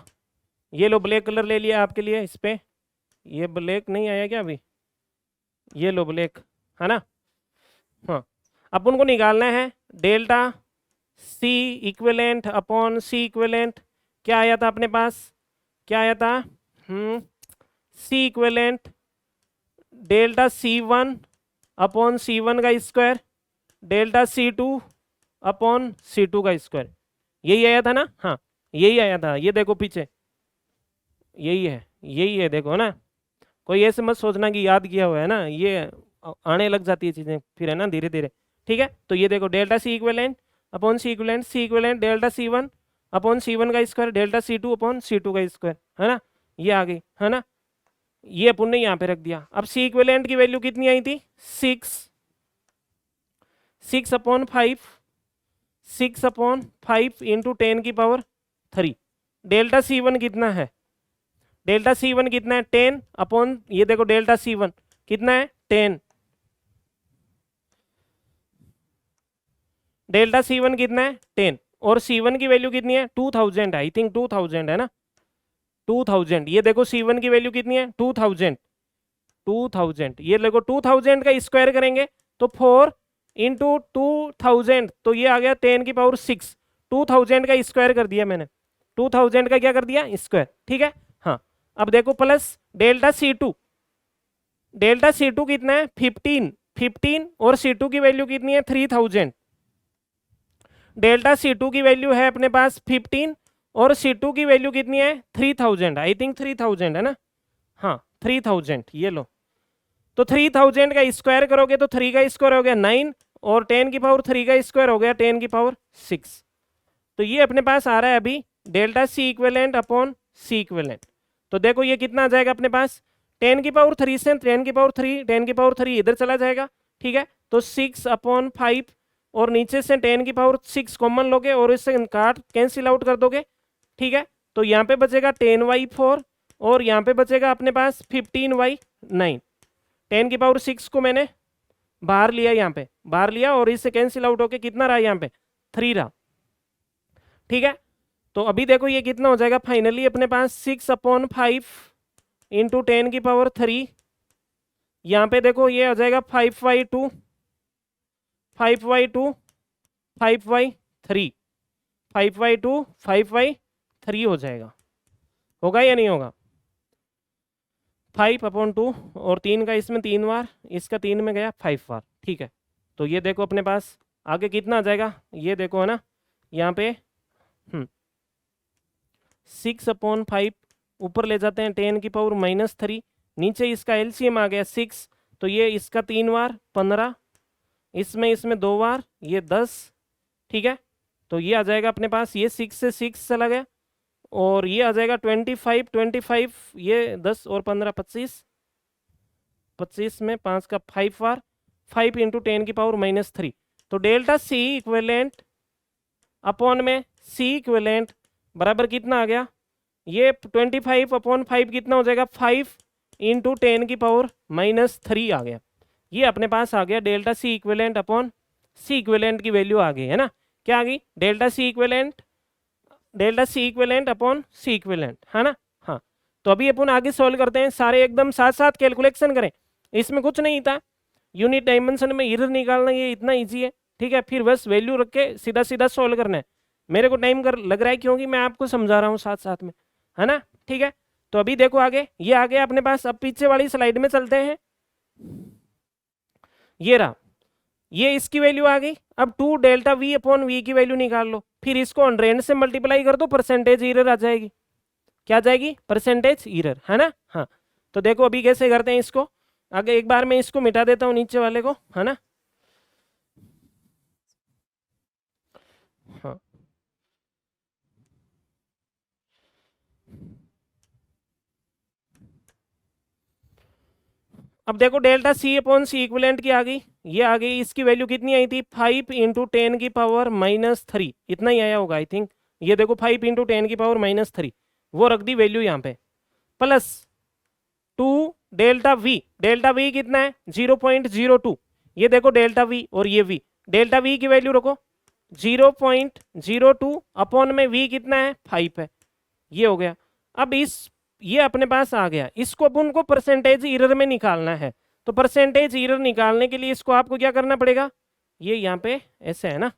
ये लो ब्लैक कलर ले लिया आपके लिए, इस पे ये ब्लैक नहीं आया क्या अभी, ये लो ब्लैक, है ना। हाँ अपन को निकालना है delta C equivalent upon C equivalent, क्या आया था अपने पास, क्या आया था C equivalent delta C1 upon C1 का square delta C2 upon C2 का स्क्वायर, यही आया था ना, हाँ यही आया था, ये देखो पीछे यही है देखो ना, कोई ऐसे मत सोचना कि याद किया हुआ है ना, ये आने लग जाती है चीज़ें फिर, है ना, धीरे धीरे, ठीक है। तो ये देखो delta C equivalent upon C equivalent delta C1 upon C1 का square delta C2 upon C2 का स्क्वायर, है ना, ये आ गई, है ना, ये अपन ने यहाँ पे रख दिया। अब C इक्विवेलेंट की वैल्यू कितनी आई थी 6/5 6/5 इंटू 10 की पावर 3, डेल्टा C1 कितना है, डेल्टा C1 कितना है 10 अपॉन, ये देखो डेल्टा C1 कितना है 10, डेल्टा C1 कितना है 10, और C1 की वैल्यू कितनी है 2000, आई थिंक 2000 है ना, 2000, ये देखो C1 की वैल्यू कितनी है 2000, ये देखो 2000 का स्क्वायर करेंगे तो 4 इंटू 2000, तो ये आ गया 10 की पावर 6, 2000 का स्क्वायर कर दिया मैंने, 2000 का क्या कर दिया स्क्वायर, ठीक है। हाँ अब देखो plus delta C2, delta C2 कितना है 15 और C2 की वैल्यू कितनी है 3000, डेल्टा C2 की वैल्यू है अपने पास 15 और C2 की वैल्यू कितनी है 3000, आई थिंक 3000 है ना, हाँ 3000, ये लो, तो 3000 का स्क्वायर करोगे तो 3 का स्क्वायर हो गया 9 और 10 की पावर 3 का स्क्वायर हो गया 10 की पावर 6, तो ये अपने पास आ रहा है अभी delta C equivalent upon C equivalent. तो देखो ये कितना आ जाएगा अपने पास 10 की पावर 3 से 10 की पावर 3, 10 की पावर 3 इधर चला जाएगा, ठीक है। तो 6/5 और नीचे से 10 की पावर 6 कॉमन लोगे और इससे काट कैंसिल आउट कर दोगे, ठीक है। तो यहाँ पे बचेगा 10/4 और यहाँ पे बचेगा अपने पास 15/9, 10 की पावर 6 को मैंने बाहर लिया, यहाँ पे बाहर लिया और इससे कैंसिल आउट होके कितना रहा यहाँ पे 3 रहा, ठीक है। तो अभी देखो ये कितना हो जाएगा फाइनली अपने पास 6/5 इंटू 10 की पावर 3, यहाँ पे देखो ये आ जाएगा 5/2 5/2 5/3 5/2 5/3 हो जाएगा, होगा या नहीं होगा 5/2 और 3 का इसमें 3 बार, इसका 3 में गया 5 बार, ठीक है। तो ये देखो अपने पास आगे कितना आ जाएगा, ये देखो है ना यहाँ पे 6/5 ऊपर ले जाते हैं 10 की पावर -3, नीचे इसका एलसीएम आ गया 6, तो ये इसका 3 बार 15, इसमें 2 बार ये 10, ठीक है। तो ये आ जाएगा अपने पास, ये 6 से 6 चला गया और ये आ जाएगा 25 ये 10 और 15 25 में 5 का 5 बार 5 इंटू 10 की पावर -3, तो डेल्टा C इक्विवेलेंट अपॉन में C इक्विवेलेंट बराबर कितना आ गया, ये 25/5 कितना हो जाएगा, 5 × 10⁻³ आ गया। ये अपने पास आ गया delta C equivalent upon C equivalent की वैल्यू आ गई है ना, क्या आ गई, delta C equivalent upon C equivalent, है ना। हाँ, तो अभी अपन आगे सॉल्व करते हैं, सारे एकदम साथ साथ कैलकुलेशन करें, इसमें कुछ नहीं था, यूनिट डायमेंशन में एरर निकालना ये इतना ईजी है, ठीक है। फिर बस वैल्यू रख के सीधा सीधा सॉल्व करना है। मेरे को टाइम लग रहा है क्योंकि मैं आपको समझा रहा हूँ साथ साथ में, है ना, ठीक है। तो अभी देखो आगे, ये आ गया अपने पास। अब पीछे वाली स्लाइड में चलते हैं, ये रहा, ये इसकी वैल्यू आ गई। अब 2 डेल्टा वी अपॉन वी की वैल्यू निकाल लो, फिर इसको 100 से मल्टीप्लाई कर दो, परसेंटेज एरर आ जाएगी, क्या आ जाएगी, परसेंटेज एरर, है ना। हाँ, तो देखो अभी कैसे करते हैं इसको, आगे एक बार मैं इसको मिटा देता हूँ नीचे वाले को, है ना। हाँ, अब देखो delta C upon C equivalent की आ गई, ये आ गई, इसकी वैल्यू कितनी आई थी, 5 × 10⁻³ इतना ही आया होगा आई थिंक। ये देखो 5 × 10⁻³ वो रख दी वैल्यू यहाँ पे, प्लस 2 डेल्टा वी कितना है 0.02, ये देखो डेल्टा वी और ये वी, डेल्टा वी की वैल्यू रखो 0.02 अपॉन में वी कितना है 5 है, ये हो गया। अब ये अपने पास आ गया, इसको अपन को परसेंटेज एरर में निकालना है, तो परसेंटेज एरर निकालने के लिए इसको आपको क्या करना पड़ेगा, ये यहाँ पे ऐसे है ना,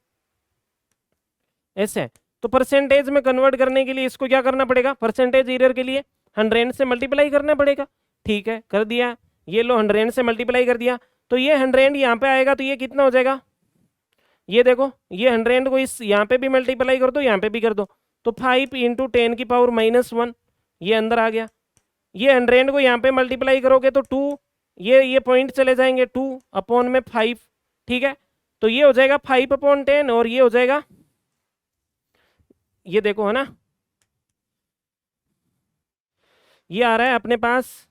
ऐसे है, तो परसेंटेज में कन्वर्ट करने के लिए इसको क्या करना पड़ेगा, परसेंटेज एरर के लिए 100 से मल्टीप्लाई करना पड़ेगा, ठीक है, कर दिया, ये लो 100 से मल्टीप्लाई कर दिया, तो ये 100 यहाँ पे आएगा, तो ये कितना हो जाएगा, ये देखो ये 100 को इस यहाँ पे भी मल्टीप्लाई कर दो, यहाँ पे भी कर दो, तो 5 × 10⁻⁻1 ये अंदर आ गया, ये 100 को यहाँ पे मल्टीप्लाई करोगे तो 2, ये पॉइंट चले जाएंगे 2 अपॉन में 5, ठीक है, तो ये हो जाएगा 5/10 और ये हो जाएगा, ये देखो है ना, ये आ रहा है अपने पास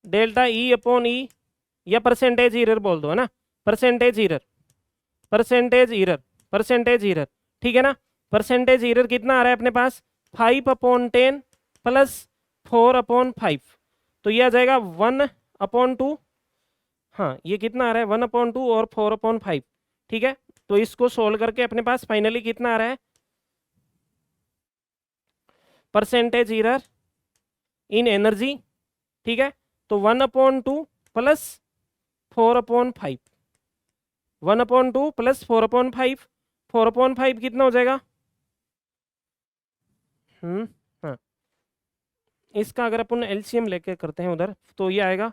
डेल्टा ई अपॉन ई, या परसेंटेज एरर बोल दो, है ना, परसेंटेज एरर, ठीक है ना। परसेंटेज एरर कितना आ रहा है अपने पास, 5/10 प्लस 4/5, तो ये आ जाएगा 1/2, हाँ ये कितना आ रहा है 1/2 और 4/5, ठीक है। तो इसको सोल्व करके अपने पास फाइनली कितना आ रहा है, परसेंटेज एरर इन एनर्जी, ठीक है, तो 1/2 प्लस 4/5, 1/2 प्लस 4/5, 4/5 कितना हो जाएगा, हाँ, इसका अगर अपन एलसीएम लेके करते हैं उधर तो ये आएगा,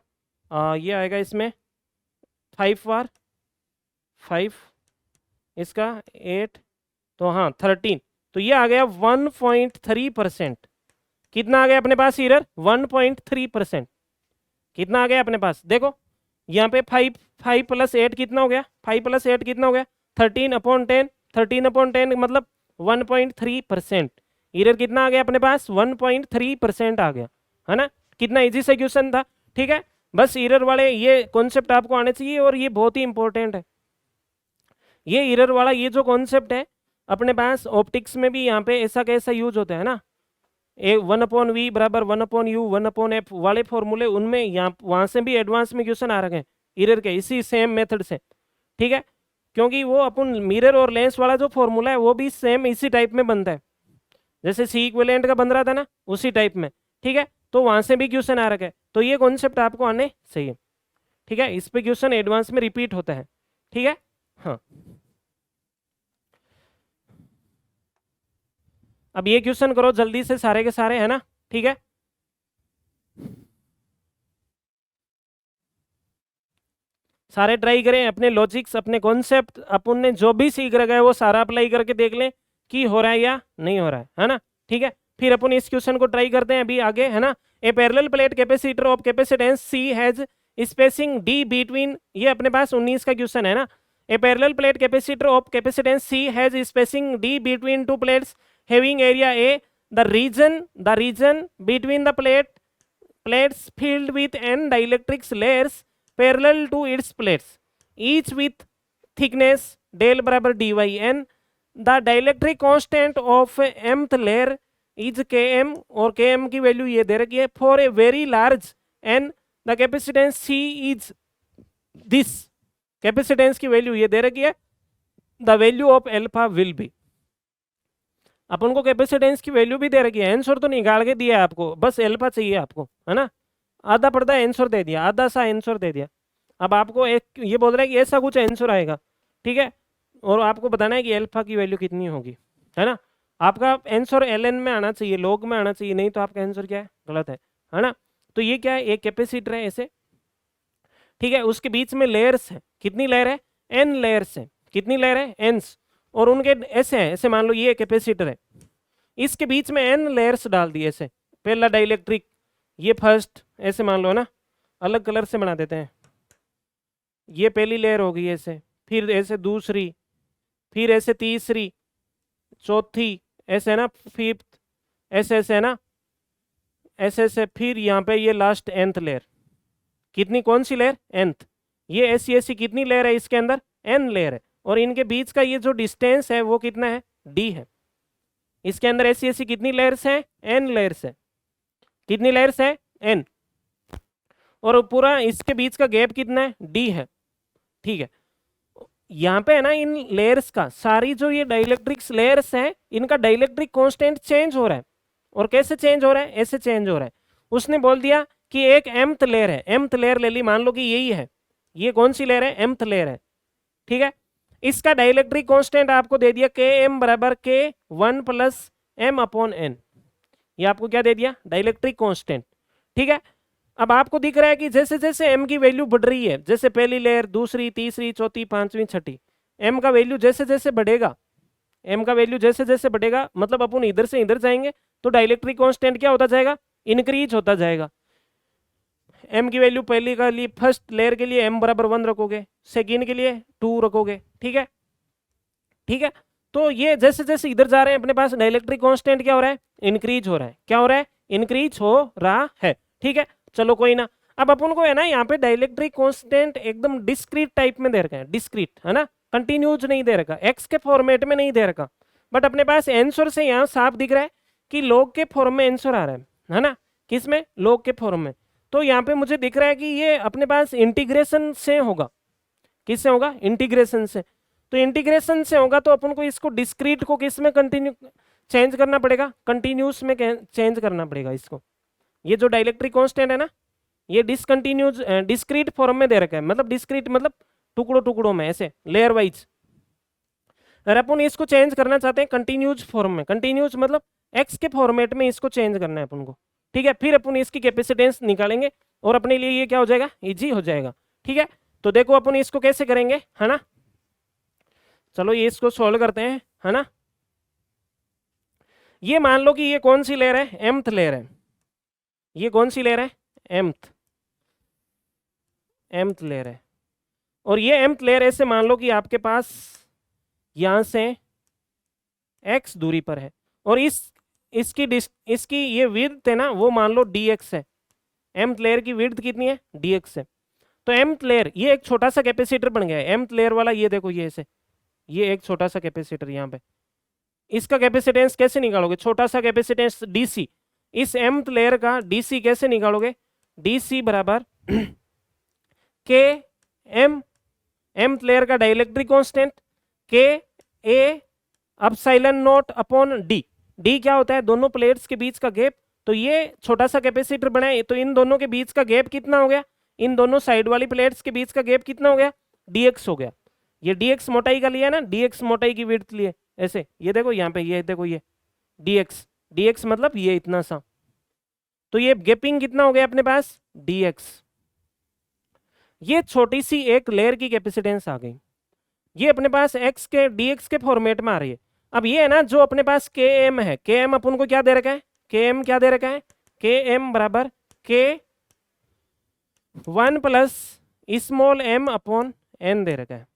ये आएगा इसमें 5 बार 5, इसका 8, तो हाँ 13, तो ये आ गया 1.3%, कितना आ गया अपने पास एरर 1.3%, कितना आ गया अपने पास, देखो यहाँ पे 5 + 8 कितना हो गया, 5 + 8 कितना हो गया 13/10, 13/10 मतलब 1.3%, एरर कितना आ गया अपने पास 1.3% आ गया, है ना। कितना इजी सा क्वेश्चन था, ठीक है, बस एरर वाले ये कॉन्सेप्ट आपको आने चाहिए, और ये बहुत ही इंपॉर्टेंट है, ये एरर वाला ये जो कॉन्सेप्ट है अपने पास ऑप्टिक्स में भी यहाँ पे ऐसा कैसा यूज होता है ना, 1/v बराबर 1/u 1/f वाले फॉर्मूले, उनमें यहाँ वहाँ से भी एडवांस में क्वेश्चन आ रखे हैं एरर के, इसी सेम मेथड से, ठीक है, क्योंकि वो अपन मिरर और लेंस वाला जो फॉर्मूला है वो भी सेम इसी टाइप में बनता है, जैसे सी इक्विवेलेंट का बन रहा था ना उसी टाइप में, ठीक है, तो वहाँ से भी क्वेश्चन आ रखा है, तो ये कॉन्सेप्ट आपको आने चाहिए, ठीक है, इस पे क्वेश्चन एडवांस में रिपीट होता है, ठीक है। हाँ, अब ये क्वेश्चन करो जल्दी से सारे के सारे, है ना, ठीक है, सारे ट्राई करें, अपने लॉजिक्स अपने कॉन्सेप्ट अपन ने जो भी सीख रखा है वो सारा अप्लाई करके देख लें कि हो रहा है या नहीं हो रहा है ना, ठीक है। फिर अपन इस क्वेश्चन को ट्राई करते हैं अभी आगे, है ना। A parallel plate capacitor of capacitance C has spacing D between, ये अपने पास 19 का क्वेश्चन है ना। A parallel plate capacitor of capacitance C has spacing D between two plates having area A, the region between the plates filled with n dielectric layers parallel to its plates, each with thickness del बराबर dy n, the dielectric constant of mth layer is Km और Km की वैल्यू ये दे रखी है for a very large N the capacitance C is this. Capacitance की वैल्यू ये दे रखी है, the value of alpha will be. अपन को कैपेसिटेंस की वैल्यू भी दे रखी है, आंसर तो निकाल के दिया है आपको, बस एल्फा चाहिए आपको, है ना। आधा पर्दा आंसर दे दिया, आधा सा आंसर दे दिया। अब आपको एक ये बोल रहा है कि ऐसा कुछ आंसर आएगा, ठीक है, और आपको बताना है कि एल्फा की वैल्यू कितनी होगी, है ना। आपका आंसर ln में आना चाहिए, लॉग में आना चाहिए, नहीं तो आपका आंसर क्या है, गलत है ना। तो ये क्या है, एक कैपेसिटर है ऐसे, ठीक है, उसके बीच में लेयर्स है, कितनी लेयर है, n लेयर्स है, कितनी लेयर है, एन्स, और उनके ऐसे है, ऐसे मान लो ये कैपेसिटर है, इसके बीच में n लेयर्स डाल दिए ऐसे, पहला डाइलेक्ट्रिक, ये फर्स्ट, ऐसे मान लो ना, अलग कलर से बना देते हैं, ये पहली लेयर होगी ऐसे, फिर ऐसे दूसरी, फिर ऐसे तीसरी, चौथी, ऐसे है ना, फिफ्थ, ऐसे ऐसे है ना, ऐसे ऐसे, फिर यहाँ पे ये लास्ट nth लेयर, कितनी, कौन सी लेयर, nth। ये ऐसी ऐसी कितनी लेयर है इसके अंदर, n लेयर है, और इनके बीच का ये जो डिस्टेंस है वो कितना है, d है। इसके अंदर ऐसी ऐसी कितनी लेयर्स है, n लेयर्स है, कितनी लेयर्स है, n, और पूरा इसके बीच का गैप कितना है, d है, ठीक है। यहाँ पे है ना, इन लेयर्स का सारी जो ये डाइलेक्ट्रिक्स लेयर्स हैं, इनका डाइलेक्ट्रिक कांस्टेंट चेंज हो रहा है, और कैसे चेंज हो रहा है, ऐसे चेंज हो रहा है। उसने बोल दिया कि एक mth लेयर है, mth लेयर ले ली, मान लो कि यही है, ये कौन सी लेयर है, mth लेयर है, ठीक है। इसका डाइलेक्ट्रिक कांस्टेंट आपको दे दिया Km बराबर K1 प्लस m/n, ये आपको क्या दे दिया, डाइलेक्ट्रिक कांस्टेंट, ठीक है। अब आपको दिख रहा है कि जैसे जैसे m की वैल्यू बढ़ रही है, जैसे पहली लेयर, दूसरी, तीसरी, चौथी, पांचवी, छठी, m का वैल्यू जैसे जैसे बढ़ेगा, m का वैल्यू जैसे जैसे बढ़ेगा, मतलब अपन इधर से इधर जाएंगे तो डाइलेक्ट्रिक कांस्टेंट क्या होता जाएगा, इंक्रीज होता जाएगा। m की वैल्यू पहली के लिए, फर्स्ट लेयर के लिए m बराबर 1 रखोगे, सेकेंड के लिए 2 रखोगे, ठीक है, ठीक है। तो ये जैसे जैसे इधर जा रहे हैं अपने पास डाइलेक्ट्रिक कांस्टेंट क्या हो रहा है, इंक्रीज हो रहा है, क्या हो रहा है, इंक्रीज हो रहा है, ठीक है। चलो कोई ना, अब अपन को है ना यहाँ पे डाइलेक्ट्रिक कांस्टेंट एकदम डिस्क्रीट टाइप में दे रखा है, डिस्क्रीट, है ना, कंटिन्यूज नहीं दे रखा, एक्स के फॉर्मेट में नहीं दे रखा, बट अपने पास आंसर से यहाँ साफ दिख रहा है कि लॉग के फॉर्म में आंसर आ रहा है ना, किस में, लॉग के फॉर्म में। तो यहाँ पे मुझे दिख रहा है कि ये अपने पास इंटीग्रेशन से होगा, किससे होगा, इंटीग्रेशन से। तो इंटीग्रेशन से होगा तो अपन को इसको डिस्क्रीट को किस में कंटिन्यू चेंज करना पड़ेगा, कंटिन्यूस में चेंज करना पड़ेगा इसको। ये जो डाइलेक्ट्रिक कांस्टेंट है ना, ये डिसकंटिन्यूज डिस्क्रीट फॉर्म में दे रखा है, मतलब डिस्क्रीट मतलब टुकड़ों टुकड़ों में, ऐसे लेयर वाइज। अगर अपन इसको चेंज करना चाहते हैं कंटिन्यूज फॉर्म में, कंटिन्यूज मतलब एक्स के फॉर्मेट में इसको चेंज करना है अपन को, ठीक है। फिर अपन इसकी कैपेसिटेंस निकालेंगे और अपने लिए ये क्या हो जाएगा, इजी हो जाएगा, ठीक है। तो देखो अपन इसको कैसे करेंगे, है ना, चलो ये इसको सोल्व करते हैं, है ना। ये मान लो कि ये कौन सी लेयर है, mth लेयर है, ये कौन सी लेयर है, mth लेयर है, और ये mth लेयर ऐसे मान लो कि आपके पास यहां से x दूरी पर है, और इसकी ये विड्थ है ना, वो मान लो dx है, mth लेयर की विड्थ कितनी है, dx है। तो mth लेयर ये एक छोटा सा कैपेसिटर बन गया है, mth लेयर वाला, ये देखो ये ऐसे, ये एक छोटा सा कैपेसिटर यहाँ पे, इसका कैपेसिटेंस कैसे निकालोगे, छोटा सा कैपेसिटेंस डीसी, इस mth लेयर का डीसी कैसे निकालोगे, डीसी बराबर के एम, mth लेयर का dielectric constant K A epsilon naught upon D, D क्या होता है, दोनों प्लेट्स के बीच का गैप। तो ये छोटा सा कैपेसिटर बना है, तो इन दोनों के बीच का गैप कितना हो गया, इन दोनों साइड वाली प्लेट्स के बीच का गैप कितना हो गया, dx हो गया। ये dx मोटाई का लिया ना, dx मोटाई की विड्थ लिए ऐसे, ये देखो यहाँ पे, ये देखो ये dx, dx मतलब ये इतना सा, तो ये गैपिंग कितना हो गया अपने पास, dx। ये छोटी सी एक लेयर की कैपेसिटेंस आ गई, ये अपने पास x के dx के फॉर्मेट में आ रही है। अब ये है ना जो अपने पास km है, km अपन को क्या दे रखा है, km क्या दे रखा है, km बराबर k1 plus small m upon n दे रखा है,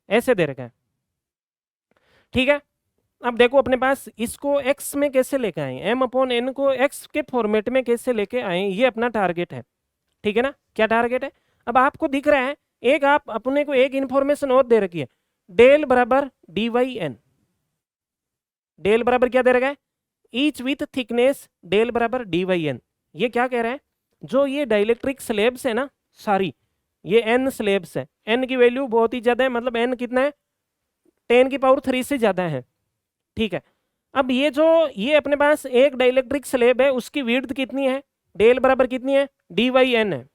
ऐसे दे रखा है, ठीक है। अब देखो अपने पास इसको x में कैसे लेके आए, m अपॉन n को x के फॉर्मेट में कैसे लेके आए, ये अपना टारगेट है, ठीक है ना। क्या टारगेट है, अब आपको दिख रहा है, एक आप अपने को एक इंफॉर्मेशन और दे रखी है, डेल बराबर dy n, डेल बराबर क्या दे रखा है, ईच विथ थिकनेस डेल बराबर डी वाई एन। ये क्या कह रहा है, जो ये डाइलेक्ट्रिक स्लेब्स है ना सारी, ये एन स्लेब्स है, एन की वैल्यू बहुत ही ज्यादा है, मतलब एन कितना है 10⁻³ से ज्यादा है, ठीक है। अब ये जो ये अपने पास एक डाइलेक्ट्रिक स्लेब है उसकी विड्थ कितनी है, डेल बराबर कितनी है डी वाई एन है,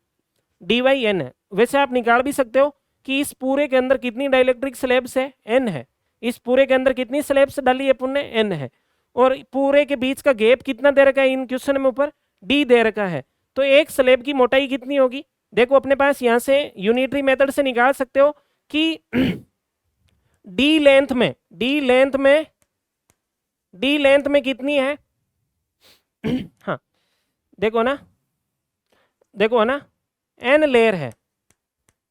डी वाई एन है। वैसे आप निकाल भी सकते हो कि इस पूरे के अंदर कितनी डाइलेक्ट्रिक स्लेब्स है, एन है, इस पूरे के अंदर कितनी स्लेब्स डाली है अपन ने, एन है, और पूरे के बीच का गैप कितना दे रखा है इन क्वेश्चन में ऊपर, डी दे रखा है। तो एक स्लेब की मोटाई कितनी होगी, देखो अपने पास यहां से यूनिटरी मेथड से निकाल सकते हो कि डी लेंथ में कितनी है हाँ देखो ना एन लेयर है,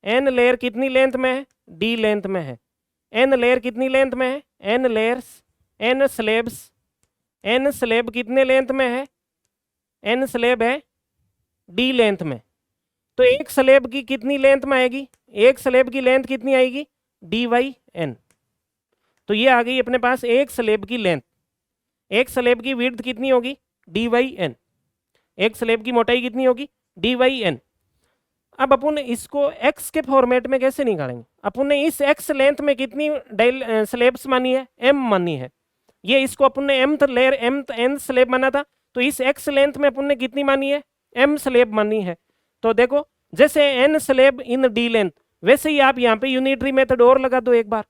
एन लेयर कितनी लेंथ में है, डी लेंथ में है, एन लेयर कितनी लेंथ में है, N layers, N slabs, N slab कितने लेंथ में है, एन स्लेब है डी लेंथ में। तो एक स्लेब की कितनी लेंथ में आएगी, एक स्लेब की लेंथ कितनी आएगी डी वाई एन। तो ये आ गई अपने पास एक स्लेब की लेंथ, एक स्लेब की विड्थ कितनी होगी डी वाई एन, एक स्लेब की मोटाई कितनी होगी डी वाई एन। अब अपन इसको एक्स के फॉर्मेट में कैसे निकालेंगे, अपन ने इस एक्स लेंथ में कितनी स्लेब्स मानी है, एम मानी है, ये इसको अपन ने एम लेयर एन स्लेब माना था, तो इस एक्स लेंथ में अपन ने कितनी मानी है, एम स्लेब मानी है। तो देखो जैसे एन स्लेब इन डी लेंथ, वैसे ही आप यहाँ पे यूनिटरी मेथड और लगा दो एक बार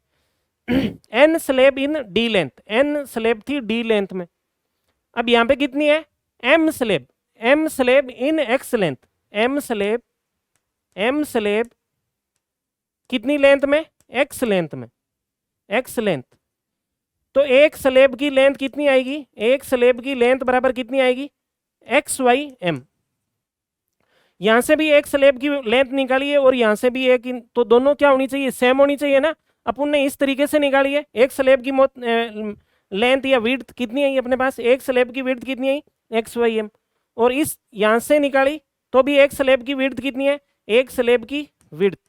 एन स्लेब इन डी लेंथ, एन स्लेब थी डी लेंथ में, अब यहाँ पे कितनी है एम स्लेब इन एक्स लेंथ, एम स्लेब कितनी लेंथ में, एक्स लेंथ में, एक्स लेंथ। तो एक स्लेब की लेंथ कितनी आएगी, एक स्लेब की लेंथ बराबर कितनी आएगी एक्स वाई एम। यहां से भी एक स्लेब की लेंथ निकाली है और यहां से भी एक, तो दोनों क्या होनी चाहिए, सेम होनी चाहिए ना। अपन ने इस तरीके से निकाली है, एक स्लेब की लेंथ या विड्थ कितनी आई अपने पास, एक स्लेब की विड्थ कितनी आई एक्स वाई एम, और इस यहां से निकाली तो भी एक स्लेब की विड्थ कितनी है, एक स्लेब की विड्थ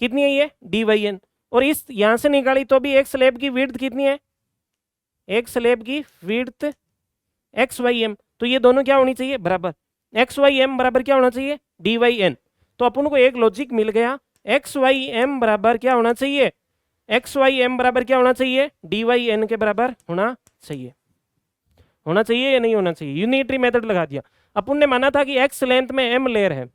कितनी है ये डी वाई एन, और इस यहां से निकाली तो भी एक स्लेब की विड्थ कितनी है, एक स्लेब की विड्थ एक्स वाई एम। तो ये दोनों क्या होनी चाहिए बराबर, एक्स वाई एम बराबर क्या होना चाहिए डी वाई एन। तो अपन को एक लॉजिक मिल गया, एक्स वाई एम बराबर क्या होना चाहिए, एक्स वाई एम बराबर क्या होना चाहिए डी वाई एन के बराबर होना चाहिए, होना चाहिए या नहीं होना चाहिए। यूनिटरी मेथड लगा दिया, अपन ने माना था कि एक्स लेंथ में एम लेयर है,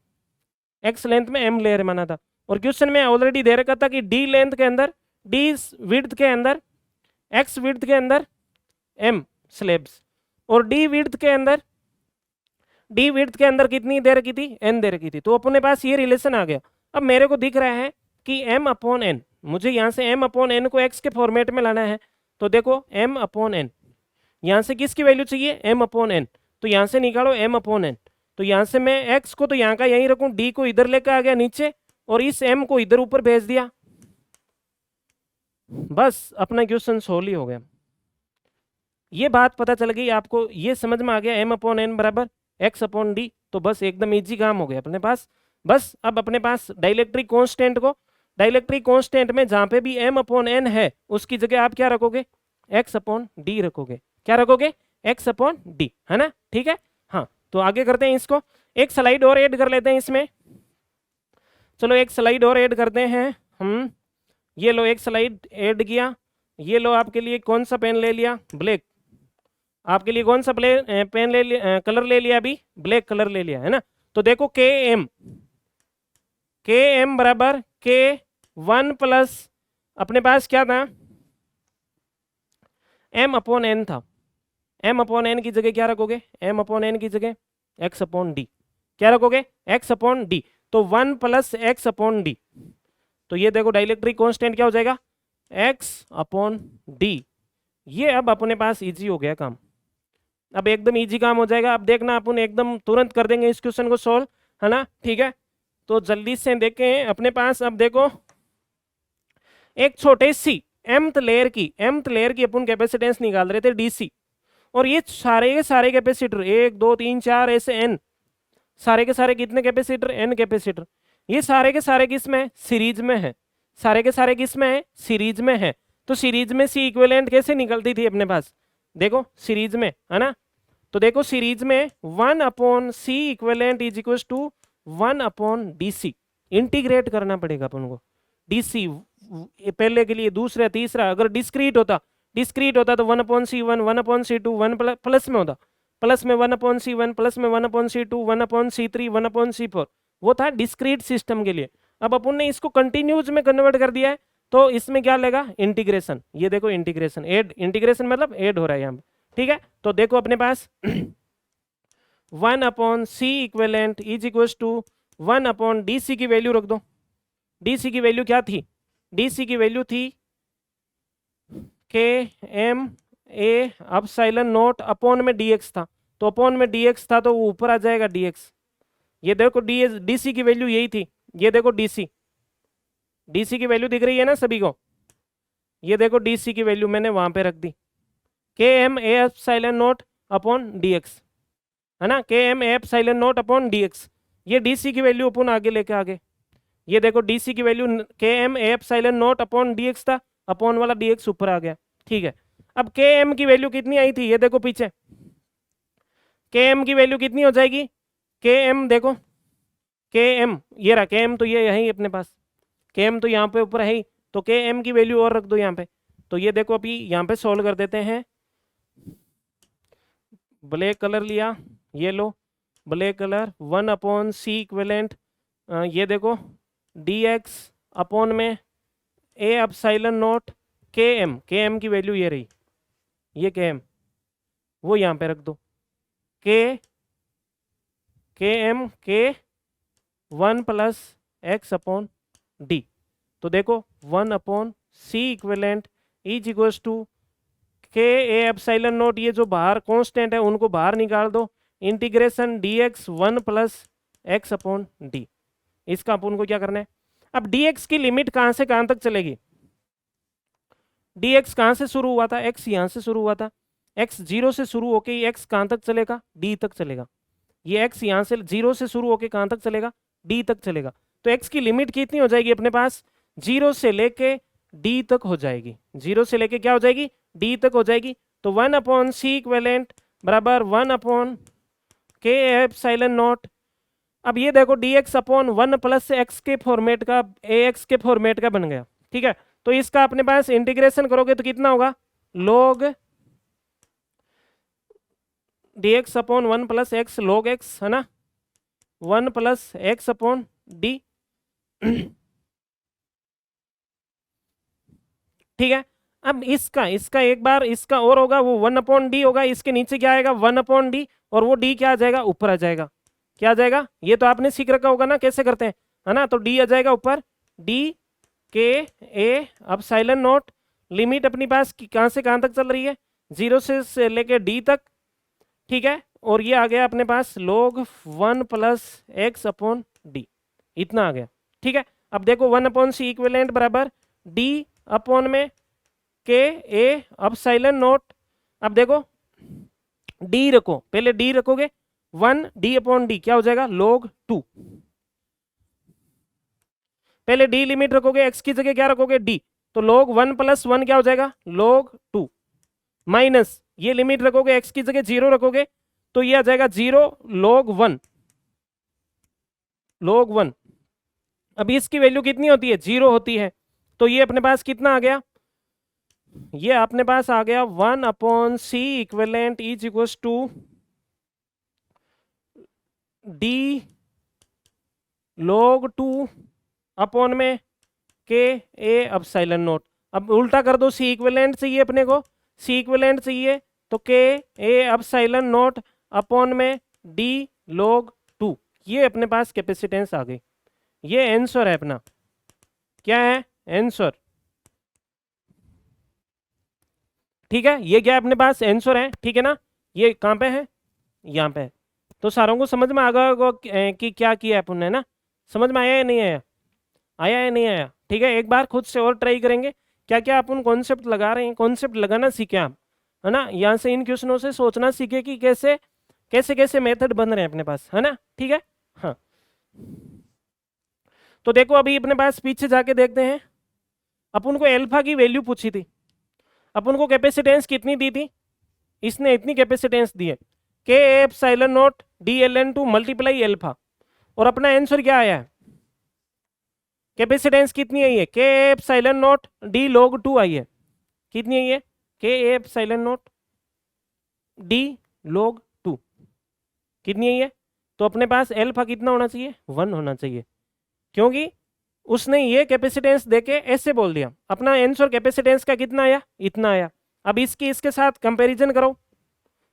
एक्स लेंथ में एम लेयर माना था, और क्वेश्चन में ऑलरेडी दे रखा था कि डी लेंथ के अंदर, डी विड्थ के अंदर, एक्स विड्थ के अंदर एम स्लेब्स, और डी विड्थ के अंदर, डी विड्थ के अंदर कितनी दे रखी थी, एन दे रखी थी। तो अपने पास ये रिलेशन आ गया। अब मेरे को दिख रहा है कि m अपॉन एन, मुझे यहाँ से m अपॉन एन को x के फॉर्मेट में लाना है, तो देखो m अपॉन एन, यहाँ से किसकी वैल्यू चाहिए m अपॉन एन, तो यहाँ से निकालो m अपॉन एन। तो यहाँ से मैं x को तो यहाँ का यहीं रखूँ, d को इधर लेकर आ गया नीचे, और इस m को इधर ऊपर भेज दिया, बस अपना क्वेश्चन सोल्व ही हो गया। ये बात पता चल गई आपको, ये समझ में आ गया m अपॉन एन बराबर x अपॉन डी, तो बस एकदम इजी काम हो गया अपने पास। बस अब अपने पास डाइलेक्ट्रिक कांस्टेंट को, डाइलेक्ट्रिक कांस्टेंट में जहां पे भी m अपॉन एन है उसकी जगह आप क्या रखोगे, x अपॉन डी रखोगे, क्या रखोगे x अपॉन डी, है ना, ठीक है। हाँ तो आगे करते हैं इसको, एक स्लाइड और ऐड कर लेते हैं इसमें, चलो एक स्लाइड और ऐड करते हैं हम। ये लो एक स्लाइड ऐड किया, ये लो आपके लिए कौन सा पेन ले लिया, ब्लैक, आपके लिए कौन सा पेन ले लिया, कलर ले लिया, अभी ब्लैक कलर ले लिया, है ना। तो देखो के एम बराबर के 1 प्लस अपने पास क्या था m अपॉन एन था, m अपॉन एन की जगह क्या रखोगे, m अपॉन एन की जगह x अपॉन डी, क्या रखोगे x अपॉन डी, तो 1 प्लस x अपॉन डी। तो ये देखो डाइलेक्ट्रिक कांस्टेंट क्या हो जाएगा x अपॉन डी। ये अब अपने पास इजी हो गया काम, अब एकदम इजी काम हो जाएगा। अब देखना अपन एकदम तुरंत कर देंगे इस क्वेश्चन को सॉल्व, है ना, ठीक है। तो जल्दी से देखें अपने पास, अब देखो एक छोटे सी mth लेयर की अपन कैपेसिटेंस निकाल रहे थे डीसी, और ये सारे के सारे कैपेसिटर 1 2 3 4 ऐसे n, सारे के सारे कितने कैपेसिटर, n कैपेसिटर, ये सारे के सारे किस में सीरीज में है, सारे के सारे किस में है सीरीज में है। तो सीरीज में सी इक्विवेलेंट कैसे निकलती थी अपने पास, देखो सीरीज में है ना, तो देखो सीरीज में 1/c equivalent is equal to 1/dc। Integrate करना पड़ेगा अपन को, dc पहले के लिए, दूसरा तीसरा। अगर डिस्क्रीट होता तो 1/c1 1/c2 1 प्लस में होता, प्लस में 1/c1 प्लस में 1/c2 1/c3 1/c4, वो था डिस्क्रीट सिस्टम के लिए। अब अपन ने इसको कंटिन्यूज में कन्वर्ट कर दिया है, तो इसमें क्या लेगा, इंटीग्रेशन। ये देखो इंटीग्रेशन, ऐड, इंटीग्रेशन मतलब ऐड हो रहा है यहाँ पे, ठीक है। तो देखो अपने पास 1/c equivalent is equal to 1/dc की वैल्यू रख दो। dc की वैल्यू क्या थी, dc की वैल्यू थी km a epsilon not upon में dx था, तो अपॉन में dx था तो वो ऊपर आ जाएगा dx। ये देखो dc की वैल्यू यही थी, ये देखो dc की वैल्यू दिख रही है ना सभी को, ये देखो dc की वैल्यू मैंने वहां पे रख दी, km a epsilon not upon dx, है ना, km a epsilon not upon dx। ये dc की वैल्यू अपन आगे लेके आगे, ये देखो dc की value km a epsilon not upon dx था, अपॉन वाला dx ऊपर आ गया, ठीक है। अब km की वैल्यू कितनी आई थी, ये देखो पीछे, km की वैल्यू कितनी हो जाएगी, km देखो, km ये रहा, km तो ये यही अपने पास, km तो यहाँ पे ऊपर है ही, तो km की वैल्यू और रख दो यहाँ पे। तो ये देखो अभी यहाँ पे सोल्व कर देते हैं, ब्लैक कलर लिया, ये लो ब्लैक कलर, 1/c इक्विवेलेंट, ये देखो dx अपॉन में a एप्सिलॉन नॉट km की वैल्यू ये रही, ये km वो यहाँ पे रख दो, km के 1 प्लस x अपॉन d। तो देखो 1/c equivalent is equals to k a epsilon naught, ये जो बाहर कांस्टेंट है उनको बाहर निकाल दो, integration dx 1 plus x upon d। इसका अपन को क्या करना है, अब dx की लिमिट कहां से कहां तक चलेगी, dx कहां से शुरू हुआ था, x यहां से शुरू हुआ था, x 0 से शुरू होके x कहां तक चलेगा, d तक चलेगा। ये x यहां से 0 से शुरू होके कहां तक चलेगा, d तक चलेगा। तो x की लिमिट कितनी हो जाएगी अपने पास, 0 से लेके d तक हो जाएगी, 0 से लेके क्या हो जाएगी, d तक हो जाएगी। तो 1/c इक्विवेलेंट बराबर 1/k एप्सिलॉन नॉट। अब ये देखो dx अपॉन 1 प्लस x के फॉर्मेट का, ax के फॉर्मेट का बन गया, ठीक है। तो इसका अपने पास इंटीग्रेशन करोगे तो कितना होगा, log dx upon 1 plus x log x, है ना, 1 प्लस x अपॉन d, ठीक है। अब इसका एक बार इसका और होगा, वो 1/d होगा, इसके नीचे क्या आएगा 1/d, और वो d क्या आ जाएगा, ऊपर आ जाएगा, क्या आ जाएगा, ये तो आपने सीख रखा होगा ना कैसे करते हैं, है ना। तो d आ जाएगा ऊपर, d k a epsilon not, limit अपनी पास कहां से कहां तक चल रही है, 0 से लेके d तक, ठीक है। और ये आ गया अपने पास log 1 plus x upon d, इतना आ गया, ठीक है। अब देखो 1/c इक्विवेलेंट बराबर d अपॉन में k a एप्सिलॉन नॉट। अब देखो d रखो, पहले d रखोगे, 1 d अपॉन d क्या हो जाएगा, log 2। पहले d लिमिट रखोगे, x की जगह क्या रखोगे, d, तो log 1 प्लस 1 क्या हो जाएगा, log 2, माइनस ये लिमिट रखोगे, x की जगह 0 रखोगे, तो ये आ जाएगा 0 log 1, log 1। अब इसकी वैल्यू कितनी होती है, 0 होती है, तो ये अपने पास कितना आ गया, ये अपने पास आ गया 1/c equivalent is equals to d log 2 upon में k a एप्सिलॉन नॉट। अब उल्टा कर दो, c इक्विवेलेंट चाहिए अपने को, c इक्विवेलेंट चाहिए, तो k a epsilon not upon में d log 2, ये अपने पास कैपेसिटेंस आ गई। ये आंसर है अपना, क्या है आंसर, ठीक है। ये क्या अपने पास आंसर है, ठीक है ना। ये कहाँ पे है, यहाँ पे है। तो सारों को समझ में आ गया कि क्या किया अपन ने ना, समझ में आया या नहीं आया, आया या नहीं आया, ठीक है। एक बार खुद से और ट्राई करेंगे, क्या क्या अपन कॉन्सेप्ट लगा रहे हैं, कॉन्सेप्ट लगाना सीखे आप, है ना। यहाँ से इन क्वेश्चनों से सोचना सीखे कि कैसे कैसे कैसे मेथड बन रहे हैं अपने पास, है ना, ठीक है। हाँ, तो देखो अभी अपने पास पीछे जाके देखते हैं, अपन को एल्फा की वैल्यू पूछी थी, अपन को कैपेसिटेंस कितनी दी थी, इसने इतनी कैपेसिटेंस दी है K epsilon naught D L N two multiply alpha, और अपना आंसर क्या आया है, कैपेसिटेंस कितनी आई है, K epsilon naught D log 2 आई है, कितनी आई है, K epsilon naught D log 2 कितनी आई है, तो अपने पास एल्फा कितना होना चाहिए, 1 होना चाहिए, क्योंकि उसने ये कैपेसिटेंस देके ऐसे बोल दिया। अपना आंसर कैपेसिटेंस का कितना आया, इतना आया। अब इसके साथ कंपैरिजन करो,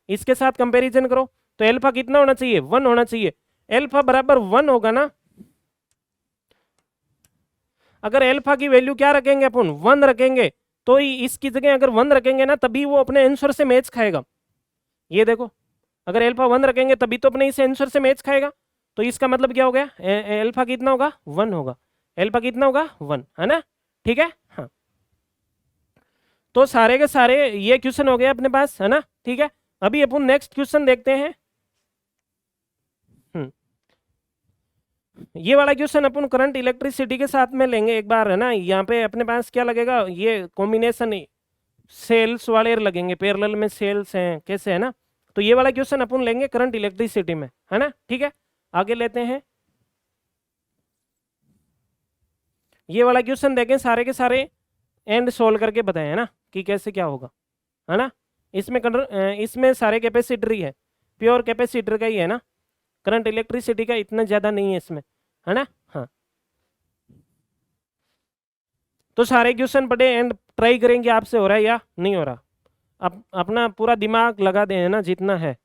इसके साथ कंपैरिजन करो, तो एल्फा कितना होना चाहिए, 1 होना चाहिए। एल्फा बराबर 1 होगा ना, अगर एल्फा की वैल्यू क्या रखेंगे अपन, 1 रखेंगे, तो इसकी जगह अगर 1 रखेंगे ना, तभी वो अपने आंसर से मैच खाएगा। ये देखो, अगर एल्फा 1 रखेंगे तभी तो अपने इस आंसर से मैच खाएगा। तो इसका मतलब क्या हो गया, एल्फा कितना होगा, 1 होगा, एल्फा कितना होगा, 1, है ना, ठीक है। हाँ, तो सारे के सारे ये क्वेश्चन हो गए अपने पास, है ना, ठीक है। अभी अपन नेक्स्ट क्वेश्चन देखते हैं। ये वाला क्वेश्चन अपन करंट इलेक्ट्रिसिटी के साथ में लेंगे एक बार, है ना। यहाँ पे अपने पास क्या लगेगा, ये कॉम्बिनेशन सेल्स वाले लगेंगे, पैरेलल में सेल्स हैं कैसे, है ना। तो ये वाला क्वेश्चन अपन लेंगे करंट इलेक्ट्रिसिटी में, है ना, ठीक है। आगे लेते हैं, ये वाला क्वेश्चन देखें सारे के सारे एंड सोल्व करके बताएं, है ना, कि कैसे क्या होगा, है ना। इसमें सारे कैपेसिटर ही है, प्योर कैपेसिटर का ही है ना, करंट इलेक्ट्रिसिटी का इतना ज़्यादा नहीं है इसमें, है ना। हाँ, तो सारे क्वेश्चन पढ़े एंड ट्राई करेंगे आपसे हो रहा है या नहीं हो रहा। आप अपना पूरा दिमाग लगा दें, है ना, जितना है,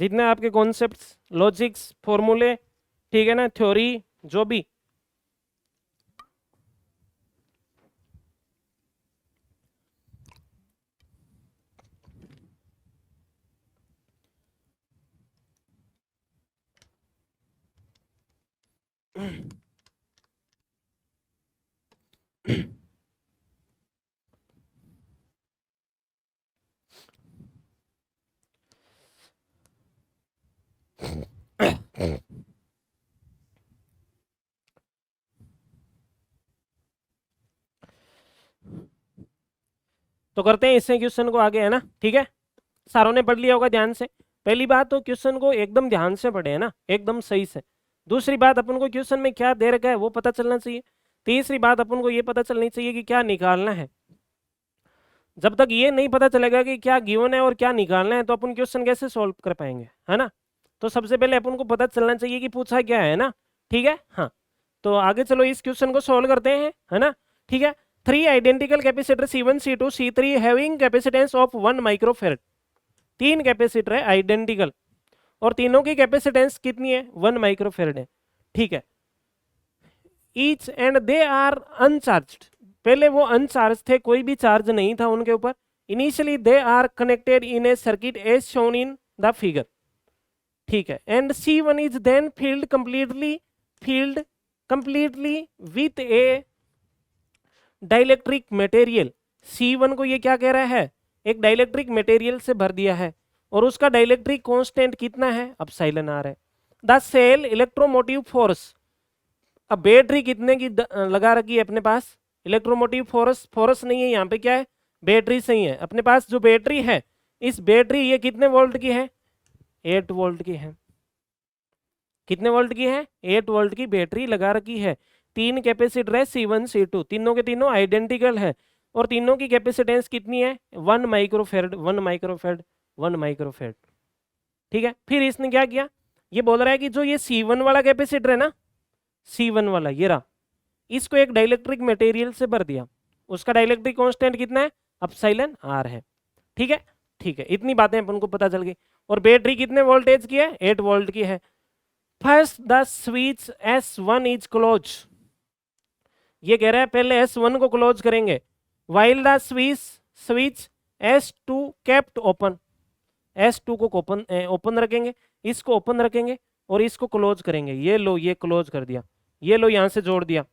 जितने आपके कॉन्सेप्ट्स, लॉजिक्स, फॉर्मूले, ठीक है ना, थ्योरी, जो भी। तो करते हैं इससे क्वेश्चन को आगे, है ना, ठीक है। सारों ने पढ़ लिया होगा ध्यान से। पहली बात तो क्वेश्चन को एकदम ध्यान से पढ़े, है ना, एकदम सही से। दूसरी बात, अपन को क्वेश्चन में क्या दे रखा है वो पता चलना चाहिए। तीसरी बात, अपन को ये पता चलनी चाहिए कि क्या निकालना है। जब तक ये नहीं पता चलेगा कि क्या गिवन है और क्या निकालना है, तो अपन क्वेश्चन कैसे सॉल्व कर पाएंगे, है ना। तो सबसे पहले अपन को पता चलना चाहिए कि पूछा क्या है ना, ठीक है। हाँ, तो आगे चलो इस क्वेश्चन को सॉल्व करते हैं, है ना, ठीक है। 3 identical capacitor C1 C2 C3 having capacitance of 1 microfarad. 3 capacitor है आइडेंटिकल, और तीनों की कैपेसिटेंस कितनी है, 1 माइक्रोफेरेड है, ठीक है। Each and they are uncharged, पहले वो अनचार्ज थे, कोई भी चार्ज नहीं था उनके ऊपर। Initially they are connected in a circuit as shown in the figure, ठीक है। And C1 is then filled completely with a dielectric material. C1 को ये क्या कह रहा है, एक डाइलेक्ट्रिक मटेरियल से भर दिया है, और उसका डाइलेक्ट्रिक कांस्टेंट कितना है, एप्सिलॉन r है। द सेल इलेक्ट्रोमोटिव फोर्स, अब बैटरी कितने की लगा रखी है अपने पास, इलेक्ट्रोमोटिव फोर्स नहीं है यहाँ पे, क्या है, बैटरी सही है। अपने पास जो बैटरी है, इस बैटरी ये कितने वोल्ट की है, 8 वोल्ट की है। कितने वोल्ट की है, 8 वोल्ट की बैटरी लगा रखी है। 3 कैपेसिटर है C1 C2, तीनों के तीनों आइडेंटिकल है, और तीनों की कैपेसिटेंस कितनी है, 1 माइक्रोफेरेड 1 माइक्रोफेरेड 1 माइक्रोफेरेड, ठीक है। फिर इसने क्या किया, ये बोल रहा है कि जो ये C1 वाला कैपेसिटर है ना, C1 वाला ये रहा, इसको एक डाइलेक्ट्रिक मटेरियल से भर दिया, उसका डाइलेक्ट्रिक कांस्टेंट कितना है, एप्सिलॉन r है, ठीक है, ठीक है। इतनी बातें अपन को पता चल गई। और बैटरी कितने वोल्टेज की है, 8 वोल्ट की है। First the switch S1 is close, ये कह रहा है पहले S1 को क्लोज करेंगे, while the switch S2 kept open, S2 को ओपन रखेंगे, इसको ओपन रखेंगे और इसको क्लोज करेंगे। ये लो, ये क्लोज कर दिया, ये लो यहाँ से जोड़ दिया।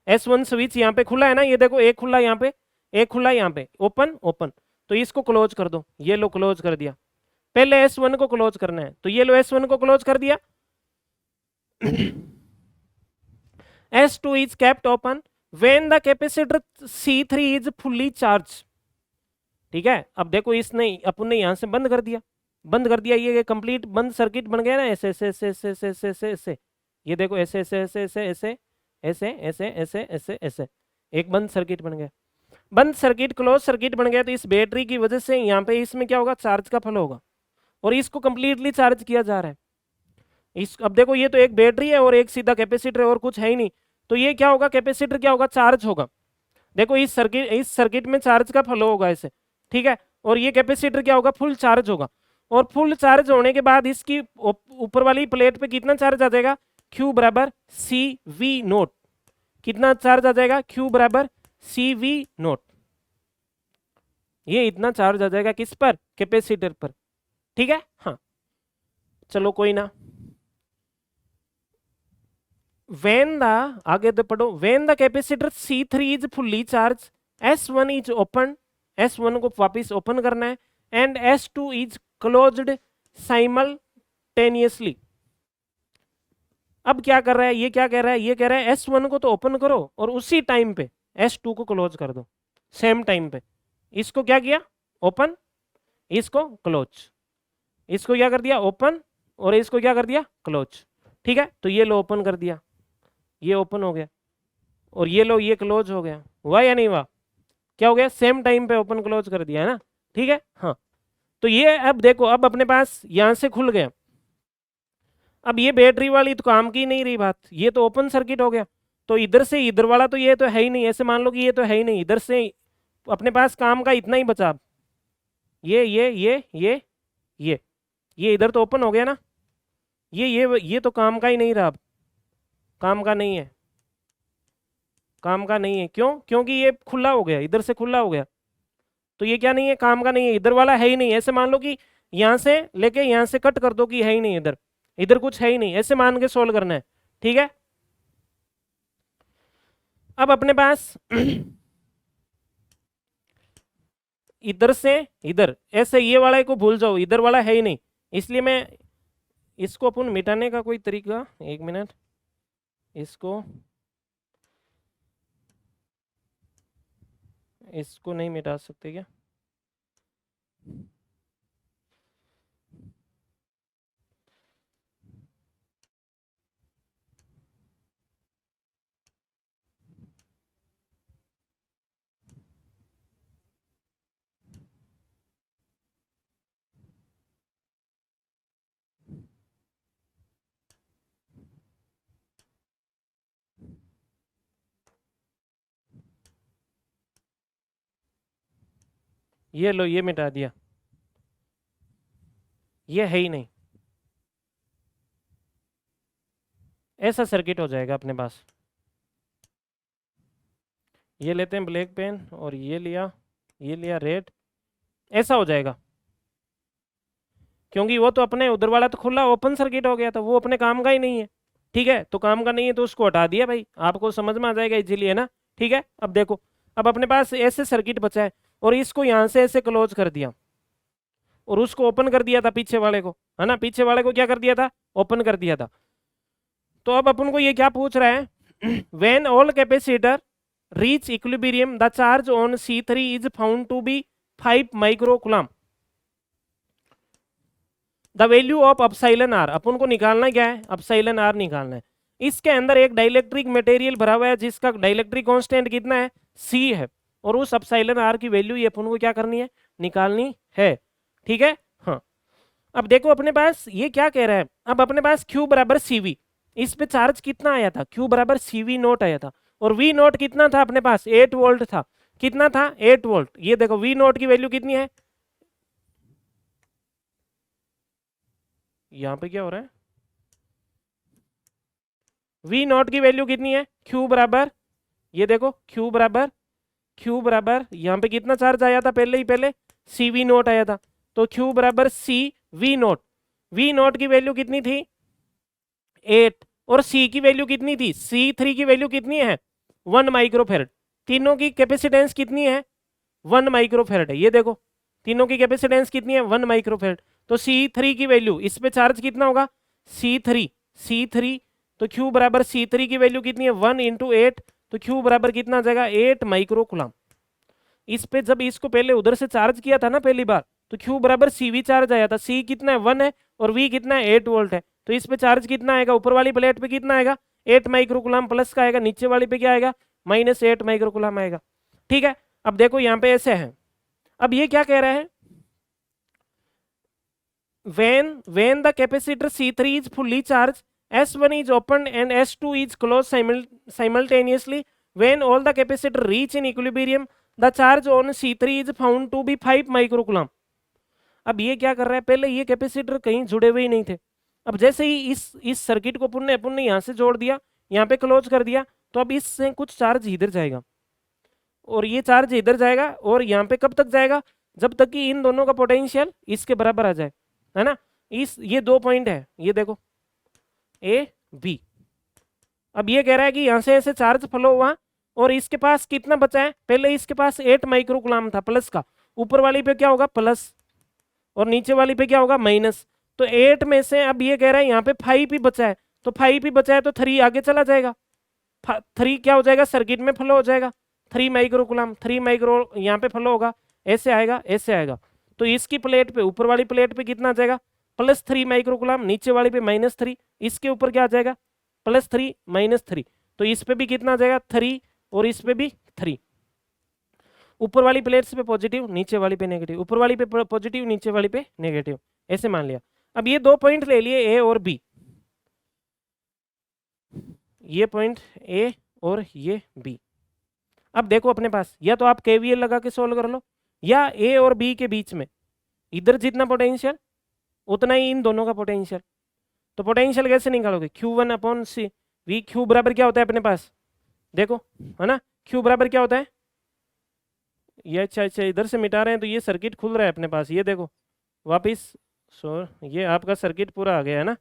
S1 स्विच यहाँ पे खुला है ना, ये देखो, एक खुला यहाँ पे, एक खुला यहाँ पे, ओपन ओपन, तो इसको क्लोज कर दो, ये लो क्लोज कर दिया। पहले S1 को क्लोज करना है, तो ये लो S1 को क्लोज कर दिया। S2 is kept open when the capacitor C3 is fully charged, ठीक है। अब देखो इसने अपन ने यहाँ से बंद कर दिया, ये कंप्लीट बंद सर्किट बन गया ना, ऐसे ऐसे ऐसे ऐसे ऐसे ऐसे ऐसे ऐसे, ये देखो ऐसे ऐसे ऐसे ऐसे ऐसे ऐसे ऐसे ऐसे ऐसे ऐसे, एक बंद सर्किट बन गया। बंद सर्किट क्लोज सर्किट बन गया, तो इस बैटरी की वजह से यहाँ पे इसमें क्या होगा, चार्ज का फ्लो होगा, और इसको कंप्लीटली चार्ज किया जा रहा है। इस अब देखो ये तो एक बैटरी है और एक सीधा कैपेसिटर है और कुछ है ही नहीं, तो ये क्या होगा, कैपेसिटर क्या होगा, चार्ज होगा। देखो इस सर्किट में चार्ज का फ्लो होगा ऐसे, ठीक है, और ये कैपेसिटर क्या होगा, फुल चार्ज होगा। और फुल चार्ज होने के बाद इसकी ऊपर वाली प्लेट पे कितना चार्ज आ जाएगा, Q बराबर सी वी नोट। कितना चार्ज आ जाएगा, Q बराबर सी वी नोट। ये इतना चार्ज आ जाएगा किस पर, कैपेसिटर पर, ठीक है। हाँ चलो कोई ना। when the आगे तो पढ़ो, when the capacitor C3 is fully charged, S1 is open, S1 को वापिस ओपन करना है, and S2 is closed simultaneously। अब क्या कर रहा है, ये क्या कह रहा है, ये कह रहा है S1 को तो ओपन करो और उसी टाइम पे S2 को क्लोज कर दो, सेम टाइम पे। इसको क्या किया, ओपन, इसको क्लोज, इसको क्या कर दिया, ओपन, और इसको क्या कर दिया, क्लोज, ठीक है। तो ये लो ओपन कर दिया, ये ओपन हो गया, और ये लो ये क्लोज हो गया, हुआ या नहीं हुआ, क्या हो गया, सेम टाइम पे ओपन क्लोज कर दिया है ना, ठीक है। हाँ तो ये अब देखो, अब अपने पास यहां से खुल गया। अब ये बैटरी वाली तो काम की नहीं रही बात, ये तो ओपन सर्किट हो गया, तो इधर से इधर वाला तो ये तो है ही नहीं, ऐसे मान लो कि ये तो है ही नहीं, इधर से अपने पास काम का इतना ही बचा। ये इधर तो ओपन हो गया ना, ये तो काम का ही नहीं रहा, अब काम का नहीं है, काम का नहीं है, क्यों, क्योंकि ये खुला हो गया, इधर से खुला हो गया, तो ये क्या नहीं है, काम का नहीं है, इधर वाला है ही नहीं। ऐसे मान लो कि यहां से लेके यहां से कट कर दो कि है ही नहीं, इधर इधर कुछ है ही नहीं, ऐसे मान के सोल्व करना है, ठीक है। अब अपने पास इधर से इधर ऐसे, ये वाला को भूल जाओ, इधर वाला है ही नहीं, इसलिए मैं इसको अपन मिटाने का कोई तरीका, एक मिनट, इसको नहीं मिटा सकते क्या, ये लो ये मिटा दिया, ये है ही नहीं, ऐसा सर्किट हो जाएगा अपने पास। ये लेते हैं ब्लैक पेन, और ये लिया रेड, ऐसा हो जाएगा, क्योंकि वो तो अपने उधर वाला तो खुला ओपन सर्किट हो गया था, वो अपने काम का ही नहीं है, ठीक है। तो काम का नहीं है तो उसको हटा दिया भाई, आपको समझ में आ जाएगा इजीली, है ना, ठीक है। अब देखो, अब अपने पास ऐसे सर्किट बचा है, और इसको यहां से ऐसे क्लोज कर दिया, और उसको ओपन कर दिया था पीछे वाले को, है ना, पीछे वाले को क्या कर दिया था, ओपन कर दिया था। तो अब अपन को ये क्या पूछ रहा है, when all capacitor reach equilibrium the charge on C3 is found to be 5 microcoulomb, the value of epsilon R. अपन को निकालना क्या है, अपसाइलन आर निकालना है। इसके अंदर एक डाइलेक्ट्रिक मटेरियल भरा हुआ है जिसका डाइलेक्ट्रिक कांस्टेंट कितना है, C है, और उस अपसाइलन आर की वैल्यू ये अपन को क्या करनी है, निकालनी है, ठीक है। हाँ अब देखो अपने पास ये क्या कह रहा है, अब अपने पास Q बराबर CV, इस पे चार्ज कितना आया था, Q बराबर CV नोट आया था, और V नोट कितना था अपने पास, 8 वोल्ट था, कितना था, 8 वोल्ट। ये देखो V नोट की वैल्यू कितनी है, यहां पे क्या हो रहा है, V नोट की वैल्यू कितनी है, Q बराबर, ये देखो Q बराबर यहाँ पे कितना चार्ज आया था, पहले CV नोट आया था, तो Q बराबर C V note, V note की वैल्यू कितनी थी, 8, और C की वैल्यू कितनी थी, C3 की वैल्यू कितनी है, 1 माइक्रोफेरेड। तीनों की कैपेसिटेंस कितनी है, 1 माइक्रोफेरेड है, ये देखो तीनों की कैपेसिटेंस कितनी है, 1 माइक्रोफेरेड। तो C3 की वैल्यू, इस पे चार्ज कितना होगा, C3, तो Q बराबर C3 की वैल्यू कितनी है, 1 × 8, तो Q बराबर कितना आ जाएगा, 8 माइक्रोकूलम। इस पे जब इसको पहले उधर से चार्ज किया था ना पहली बार, तो Q बराबर CV चार्ज आया था। C कितना है 1 है और V कितना है 8 वोल्ट है। तो इस पे चार्ज कितना आएगा, ऊपर वाली प्लेट पे कितना आएगा 8 माइक्रोकुलम प्लस का आएगा, नीचे वाली पे क्या आएगा -8 माइक्रोकुलम आएगा। ठीक है, अब देखो यहाँ पे ऐसे है। अब ये क्या कह रहा है, when the capacitor C3 is fully charged, S1 is opened and S2 is closed simultaneously. When all the capacitor reach in equilibrium, the charge on C3 is found to be 5 microcoulomb. अब ये क्या कर रहा है, पहले ये कैपेसिटर कहीं जुड़े हुए ही नहीं थे। अब जैसे ही इस सर्किट को अपन ने यहाँ से जोड़ दिया, यहाँ पे क्लोज कर दिया, तो अब इससे कुछ चार्ज इधर जाएगा और ये चार्ज इधर जाएगा और यहाँ पे कब तक जाएगा, जब तक कि इन दोनों का पोटेंशियल इसके बराबर आ जाए, है ना। ये 2 पॉइंट है, ये देखो A B। अब ये कह रहा है कि यहाँ से ऐसे चार्ज फ्लो हुआ और इसके पास कितना बचा है, पहले इसके पास 8 माइक्रोकुलम था प्लस का, ऊपर वाली पे क्या होगा प्लस और नीचे वाली पे क्या होगा माइनस। तो 8 में से अब ये कह रहा है यहाँ पे 5 ही बचा है, तो 5 ही बचा है तो 3 आगे चला जाएगा, 3 क्या हो जाएगा सर्किट में फ्लो हो जाएगा, 3 माइक्रोकुलम, 3 माइक्रो यहाँ पे फ्लो होगा, ऐसे आएगा ऐसे आएगा। तो इसकी प्लेट पे, ऊपर वाली प्लेट पे कितना आ जाएगा +3 माइक्रोकुलम, नीचे वाली पे -3, इसके ऊपर क्या आ जाएगा +3 -3, तो इस पे भी कितना आ जाएगा 3 और इस पे भी 3। ऊपर वाली प्लेट्स पे पॉजिटिव, नीचे वाली पे नेगेटिव, ऊपर वाली पे पॉजिटिव, नीचे वाली पे नेगेटिव, ऐसे मान लिया। अब ये 2 पॉइंट ले लिए A और B, ये पॉइंट A और ये B। अब देखो अपने पास या तो आप KVL लगा के सोल्व कर लो, या A और B के बीच में इधर जितना पोटेंशियल उतना ही इन दोनों का पोटेंशियल। तो पोटेंशियल कैसे निकालोगे, Q1 upon C V। Q बराबर क्या होता है अपने पास, देखो है ना, Q बराबर क्या होता है, ये अच्छा इधर से मिटा रहे हैं तो ये सर्किट खुल रहा है अपने पास, ये देखो वापिस, ये आपका सर्किट पूरा आ गया है ना,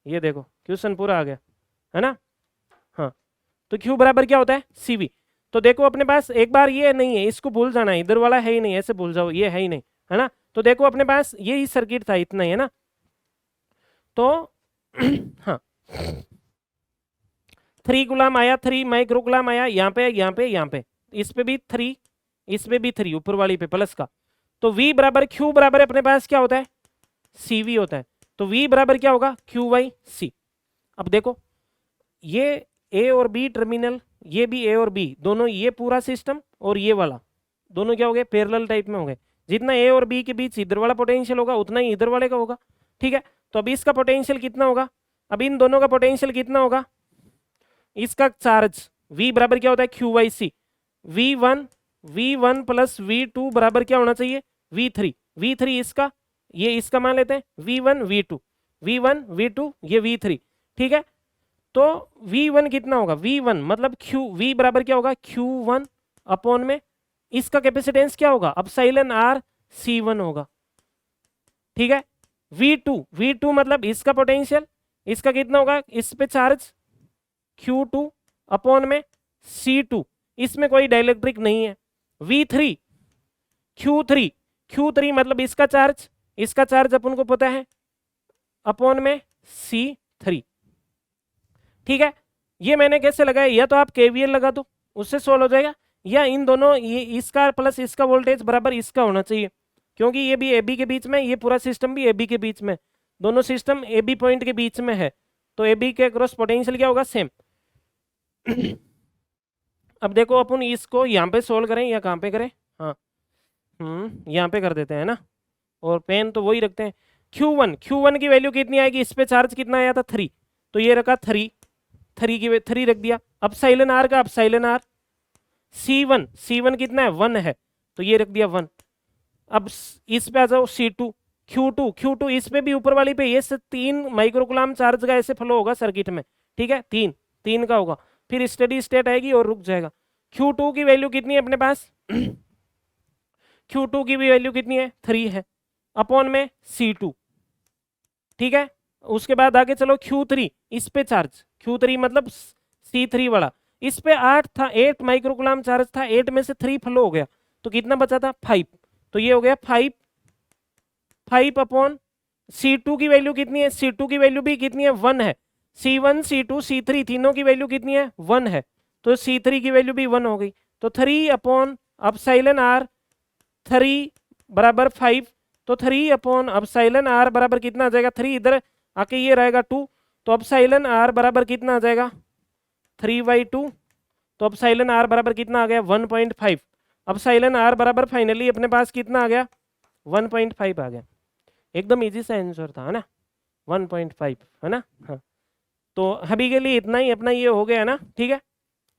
ये देखो क्वेश्चन पूरा आ गया है ना। हाँ, तो Q बराबर क्या होता है CV। तो देखो अपने पास एक बार ये नहीं है, इसको भूल जाना है, इधर वाला है ही नहीं, ऐसे भूल जाओ ये है ही नहीं, है ना। तो देखो अपने पास ये ही सर्किट था, इतना ही है ना। तो हाँ 3 गुलाम आया, 3 माइक्रोकुलम आया, यहाँ पे यहाँ पे यहाँ पे, इस पे भी 3, इस पे भी 3, ऊपर वाली पे प्लस का। तो V बराबर Q बराबर अपने पास क्या होता है CV होता है। तो V बराबर क्या होगा Q/C। अब देखो ये A और B टर्मिनल, ये भी A और B दोनों, ये पूरा सिस्टम और ये वाला दोनों क्या हो गए पैरेलल टाइप में हो गए। जितना A और B के बीच इधर वाला पोटेंशियल होगा उतना ही इधर वाले का होगा, ठीक है। तो अब इसका पोटेंशियल कितना होगा, अब इन दोनों का पोटेंशियल कितना होगा, इसका चार्ज V बराबर क्या होता है Q/C। V1 प्लस V2 बराबर क्या होना चाहिए V3 इसका, ये इसका मान लेते हैं V1 V2 ये V3, ठीक है। तो V1 कितना होगा, V1 मतलब V बराबर क्या होगा Q1 अपॉन में इसका कैपेसिटेंस क्या होगा एप्सिलॉन R C1 होगा, ठीक है। V2 मतलब इसका पोटेंशियल, इसका कितना होगा, इस पे चार्ज Q2 अपॉन में C2, इसमें कोई डाइलेक्ट्रिक नहीं है। V3 Q3 मतलब इसका चार्ज अपन को पता है अपॉन में C3, ठीक है। ये मैंने कैसे लगाया, या तो आप KVL लगा दो उससे सोल्व हो जाएगा, या इन दोनों ये इसका प्लस इसका वोल्टेज बराबर इसका होना चाहिए, क्योंकि ये भी AB के बीच में, ये पूरा सिस्टम भी AB के बीच में, दोनों सिस्टम AB पॉइंट के बीच में है, तो AB के क्रॉस पोटेंशियल क्या होगा सेम। अब देखो अपन इसको यहाँ पे सोल्व करें या कहाँ पे करें, हाँ यहाँ पे कर देते हैं ना, और पेन तो वही रखते हैं। Q1 की वैल्यू कितनी आएगी, इस पे चार्ज कितना आया था 3, तो ये रखा 3 की 3 रख दिया। एप्सिलॉन R का एप्सिलॉन R, C1 कितना है 1 है, तो ये रख दिया 1। अब इस पे आ जाओ C2 Q2 इस पे भी ऊपर वाली पे ये 3 माइक्रोकुलम चार्ज का ऐसे फ्लो होगा सर्किट में, ठीक है, 3 का होगा, फिर स्टेडी स्टेट आएगी और रुक जाएगा। Q2 की वैल्यू कितनी है अपने पास Q2 की भी वैल्यू कितनी है 3 है, अपॉन में C2, ठीक है। उसके बाद आगे चलो Q3, इस पे चार्ज Q3 मतलब C3 वाला, इस पे 8 माइक्रोकुलम चार्ज था, 8 में से 3 फ्लो हो गया, तो कितना बचा था 5, तो ये हो गया 5 अपॉन C2 की वैल्यू कितनी है, C2 की वैल्यू भी कितनी है 1 है, C1 C2 C3 तीनों की वैल्यू कितनी है 1 है, तो C3 की वैल्यू भी 1 हो गई, तो 3 अपॉन एप्सिलॉन R 3 बराबर 5, तो 3 अपॉन एप्सिलॉन आर बराबर कितना आ जाएगा, 3 इधर आके ये रहेगा 2, तो एप्सिलॉन आर बराबर कितना आ जाएगा 3/2, तो एप्सिलॉन आर बराबर कितना आ गया 1.5। एप्सिलॉन आर बराबर फाइनली अपने पास कितना आ गया 1.5 आ गया। एकदम इजी सा आंसर था, है ना, 1.5, है ना। हाँ, तो अभी के लिए इतना ही अपना ये हो गया ना, ठीक है।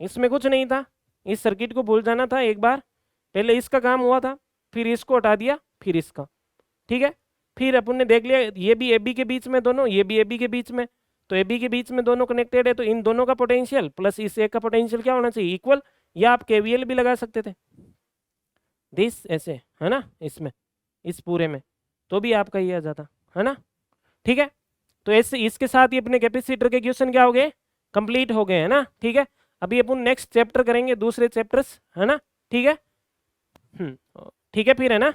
इसमें कुछ नहीं था, इस सर्किट को भूल जाना था एक बार, पहले इसका काम हुआ था, फिर इसको हटा दिया, फिर इसका, ठीक है। फिर अपन ने देख लिया ये भी ए बी के बीच में दोनों, ये भी ए बी के बीच में, तो ए बी के बीच में दोनों कनेक्टेड है, तो इन दोनों का पोटेंशियल प्लस इस एक का पोटेंशियल क्या होना चाहिए, इक्वल, या आप केवीएल भी लगा सकते थे दिस ऐसे, है ना, इसमें इस पूरे में, तो भी आपका ये आ जाता, है ना, ठीक है। तो ऐसे इसके साथ ही अपने कैपेसिटर के क्वेश्चन क्या हो गए, कंप्लीट हो गए, है ना, ठीक है। अभी अपन नेक्स्ट चैप्टर करेंगे, दूसरे चैप्टर्स, है ना, ठीक है। ठीक है फिर, है ना।